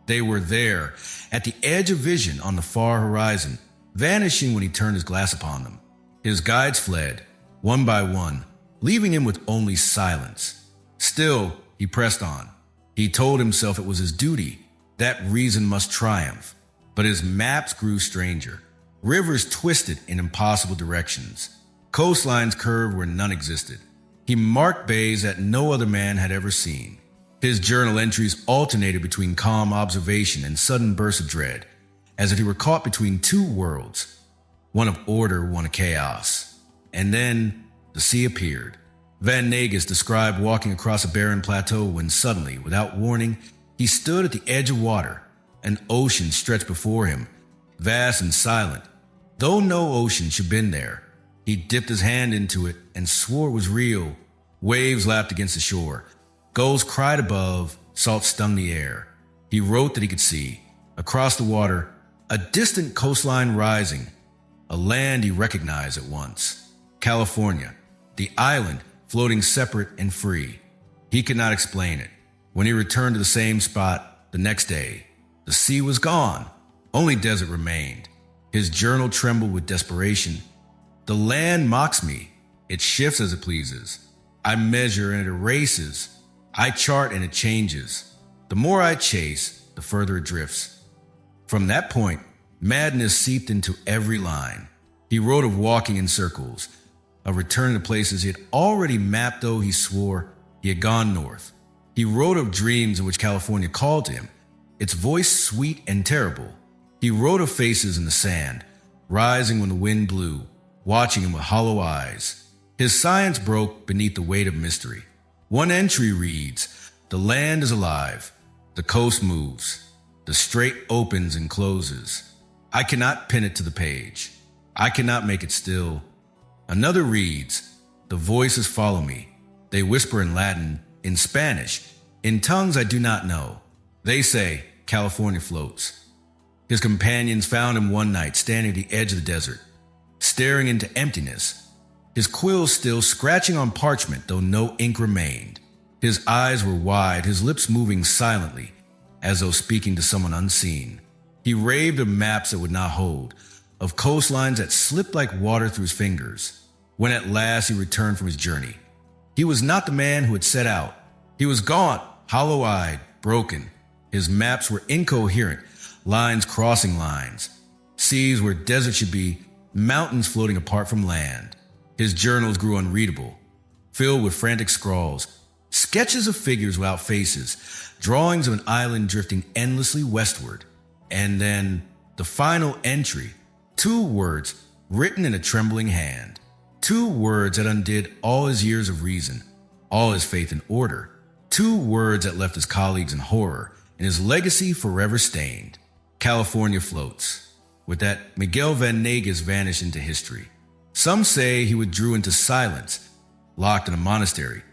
they were there, at the edge of vision on the far horizon, vanishing when he turned his glass upon them. His guides fled, one by one, leaving him with only silence. Still, he pressed on. He told himself it was his duty, that reason must triumph. But his maps grew stranger. Rivers twisted in impossible directions. Coastlines curved where none existed. He marked bays that no other man had ever seen. His journal entries alternated between calm observation and sudden bursts of dread, as if he were caught between two worlds, one of order, one of chaos. And then the sea appeared. Venegas described walking across a barren plateau when suddenly, without warning, he stood at the edge of water. An ocean stretched before him, vast and silent. Though no ocean should have been there, he dipped his hand into it and swore it was real. Waves lapped against the shore. Gulls cried above, salt stung the air. He wrote that he could see, across the water, a distant coastline rising, a land he recognized at once. California, the island floating separate and free. He could not explain it. When he returned to the same spot the next day, the sea was gone. Only desert remained. His journal trembled with desperation. The land mocks me. It shifts as it pleases. I measure and it erases. I chart and it changes. The more I chase, the further it drifts. From that point, madness seeped into every line. He wrote of walking in circles, of returning to places he had already mapped, though he swore he had gone north. He wrote of dreams in which California called to him, its voice sweet and terrible. He wrote of faces in the sand, rising when the wind blew, watching him with hollow eyes. His science broke beneath the weight of mystery. One entry reads, "The land is alive. The coast moves. The strait opens and closes. I cannot pin it to the page. I cannot make it still." Another reads, The voices follow me. They whisper in Latin, in Spanish, in tongues I do not know. They say, California floats. His companions found him one night standing at the edge of the desert, staring into emptiness, his quills still scratching on parchment though no ink remained. His eyes were wide, his lips moving silently, as though speaking to someone unseen. He raved of maps that would not hold, of coastlines that slipped like water through his fingers. When at last he returned from his journey, he was not the man who had set out. He was gaunt, hollow-eyed, broken. His maps were incoherent, lines crossing lines, seas where desert should be, mountains floating apart from land. His journals grew unreadable, filled with frantic scrawls, sketches of figures without faces, drawings of an island drifting endlessly westward. And then the final entry, 2 words written in a trembling hand. 2 words that undid all his years of reason, all his faith in order. 2 words that left his colleagues in horror and his legacy forever stained. California floats. With that, Miguel Venegas vanished into history. Some say he withdrew into silence, locked in a monastery,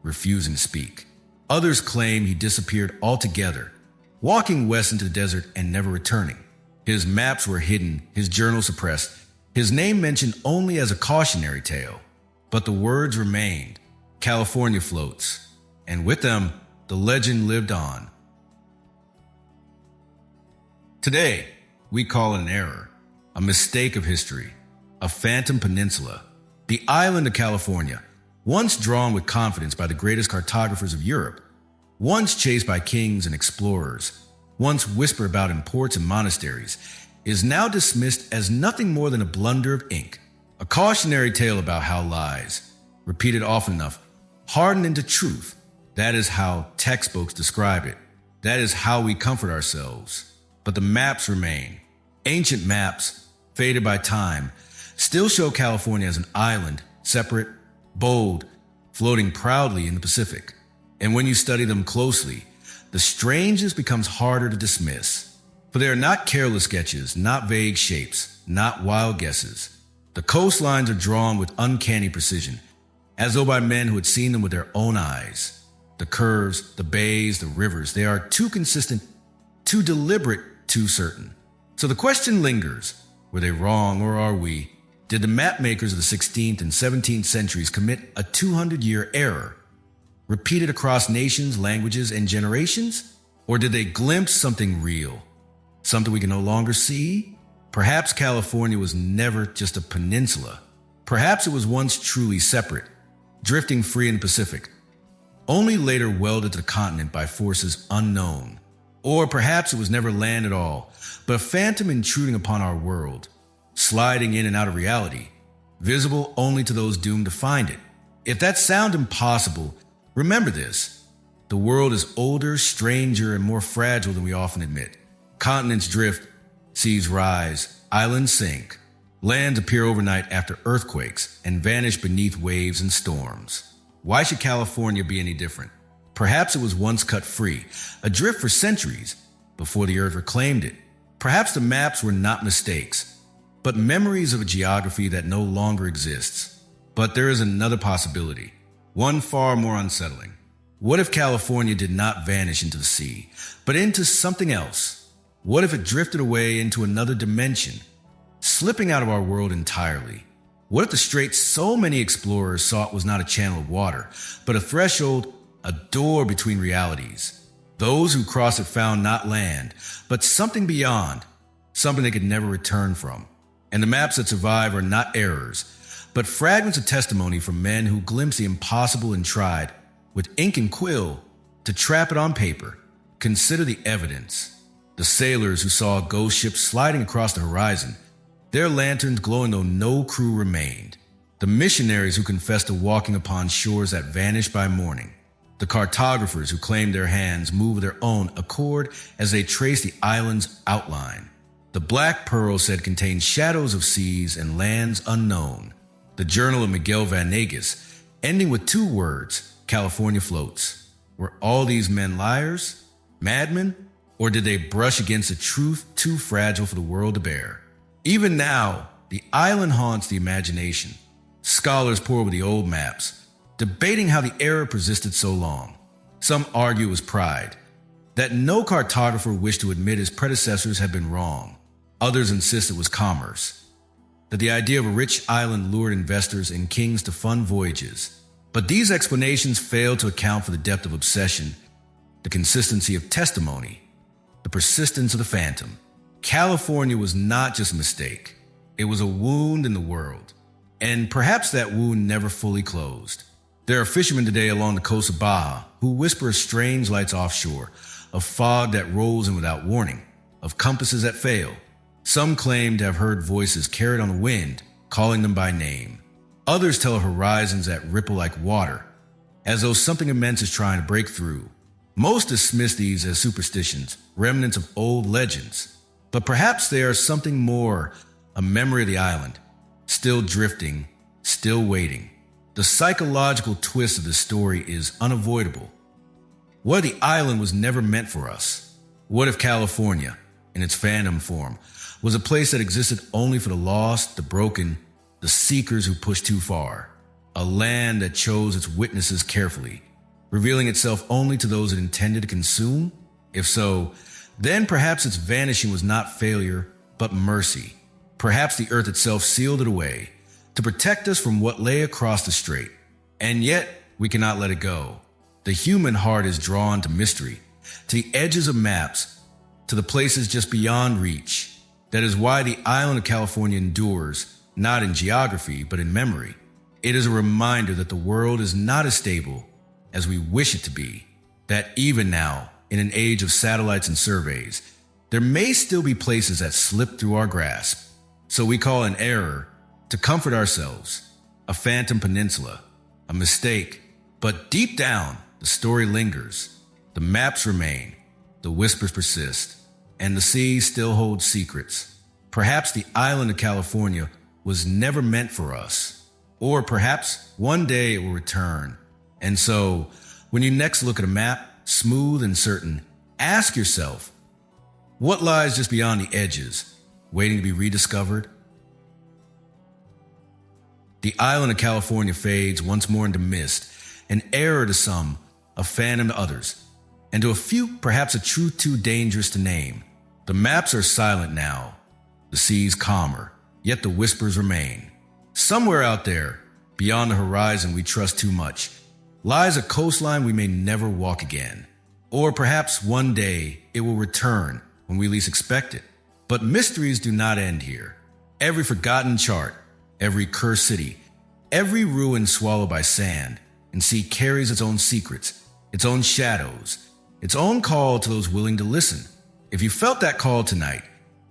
refusing to speak. Others claim he disappeared altogether, walking west into the desert and never returning. His maps were hidden, his journal suppressed, his name mentioned only as a cautionary tale. But the words remained. California floats. And with them, the legend lived on. Today, we call it an error, a mistake of history, a phantom peninsula. The island of California, once drawn with confidence by the greatest cartographers of Europe, once chased by kings and explorers, once whispered about in ports and monasteries, is now dismissed as nothing more than a blunder of ink, a cautionary tale about how lies, repeated often enough, harden into truth. That is how textbooks describe it. That is how we comfort ourselves. But the maps remain. Ancient maps, faded by time, still show California as an island, separate, bold, floating proudly in the Pacific. And when you study them closely, the strangeness becomes harder to dismiss. For they are not careless sketches, not vague shapes, not wild guesses. The coastlines are drawn with uncanny precision, as though by men who had seen them with their own eyes. The curves, the bays, the rivers, they are too consistent, too deliberate, too certain. So the question lingers, were they wrong or are we? Did the map makers of the 16th and 17th centuries commit a 200-year error, repeated across nations, languages, and generations? Or did they glimpse something real? Something we can no longer see? Perhaps California was never just a peninsula. Perhaps it was once truly separate, drifting free in the Pacific, only later welded to the continent by forces unknown. Or perhaps it was never land at all, but a phantom intruding upon our world, sliding in and out of reality, visible only to those doomed to find it. If that sounds impossible, remember this. The world is older, stranger, and more fragile than we often admit. Continents drift, seas rise, islands sink. Lands appear overnight after earthquakes and vanish beneath waves and storms. Why should California be any different? Perhaps it was once cut free, adrift for centuries before the earth reclaimed it. Perhaps the maps were not mistakes, but memories of a geography that no longer exists. But there is another possibility, one far more unsettling. What if California did not vanish into the sea, but into something else? What if it drifted away into another dimension, slipping out of our world entirely? What if the strait so many explorers sought was not a channel of water, but a threshold, a door between realities? Those who crossed it found not land, but something beyond, something they could never return from. And the maps that survive are not errors, but fragments of testimony from men who glimpsed the impossible and tried, with ink and quill, to trap it on paper. Consider the evidence. The sailors who saw a ghost ship sliding across the horizon, their lanterns glowing though no crew remained. The missionaries who confessed to walking upon shores that vanished by morning. The cartographers who claimed their hands moved of their own accord as they traced the island's outline. The black pearl said contained shadows of seas and lands unknown. The journal of Miguel Venegas, ending with 2 words, California floats. Were all these men liars? Madmen? Or did they brush against a truth too fragile for the world to bear? Even now, the island haunts the imagination. Scholars pore over the old maps, debating how the error persisted so long. Some argue it was pride, that no cartographer wished to admit his predecessors had been wrong. Others insist it was commerce, that the idea of a rich island lured investors and kings to fund voyages. But these explanations fail to account for the depth of obsession, the consistency of testimony, the persistence of the phantom. California was not just a mistake. It was a wound in the world, and perhaps that wound never fully closed. There are fishermen today along the coast of Baja who whisper of strange lights offshore, of fog that rolls in without warning, of compasses that fail. Some claim to have heard voices carried on the wind, calling them by name. Others tell of horizons that ripple like water, as though something immense is trying to break through. Most dismiss these as superstitions, remnants of old legends. But perhaps they are something more, a memory of the island, still drifting, still waiting. The psychological twist of this story is unavoidable. What if the island was never meant for us? What if California, in its phantom form, was a place that existed only for the lost, the broken, the seekers who pushed too far? A land that chose its witnesses carefully, revealing itself only to those it intended to consume? If so, then perhaps its vanishing was not failure, but mercy. Perhaps the earth itself sealed it away, to protect us from what lay across the strait. And yet, we cannot let it go. The human heart is drawn to mystery, to the edges of maps, to the places just beyond reach. That is why the island of California endures, not in geography, but in memory. It is a reminder that the world is not as stable as we wish it to be, that even now, in an age of satellites and surveys, there may still be places that slip through our grasp. So we call an error to comfort ourselves, a phantom peninsula, a mistake. But deep down, the story lingers, the maps remain, the whispers persist, and the sea still holds secrets. Perhaps the island of California was never meant for us, or perhaps one day it will return. And so, when you next look at a map, smooth and certain, ask yourself, what lies just beyond the edges, waiting to be rediscovered? The island of California fades once more into mist, an error to some, a phantom to others, and to a few perhaps a truth too dangerous to name. The maps are silent now, the seas calmer, yet the whispers remain. Somewhere out there, beyond the horizon we trust too much, lies a coastline we may never walk again. Or perhaps one day it will return when we least expect it. But mysteries do not end here. Every forgotten chart, every cursed city, every ruin swallowed by sand and sea carries its own secrets, its own shadows, its own call to those willing to listen. If you felt that call tonight,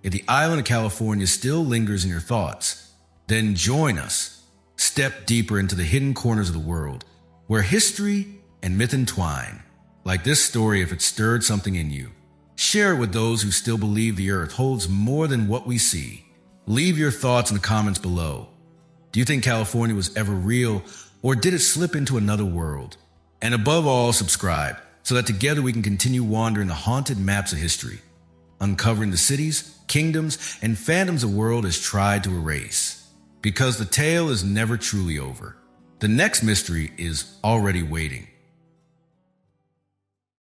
if the island of California still lingers in your thoughts, then join us. Step deeper into the hidden corners of the world, where history and myth entwine. Like this story, if it stirred something in you, share it with those who still believe the earth holds more than what we see. Leave your thoughts in the comments below. Do you think California was ever real, or did it slip into another world? And above all, subscribe, so that together we can continue wandering the haunted maps of history, uncovering the cities, kingdoms, and phantoms the world has tried to erase. Because the tale is never truly over. The next mystery is already waiting.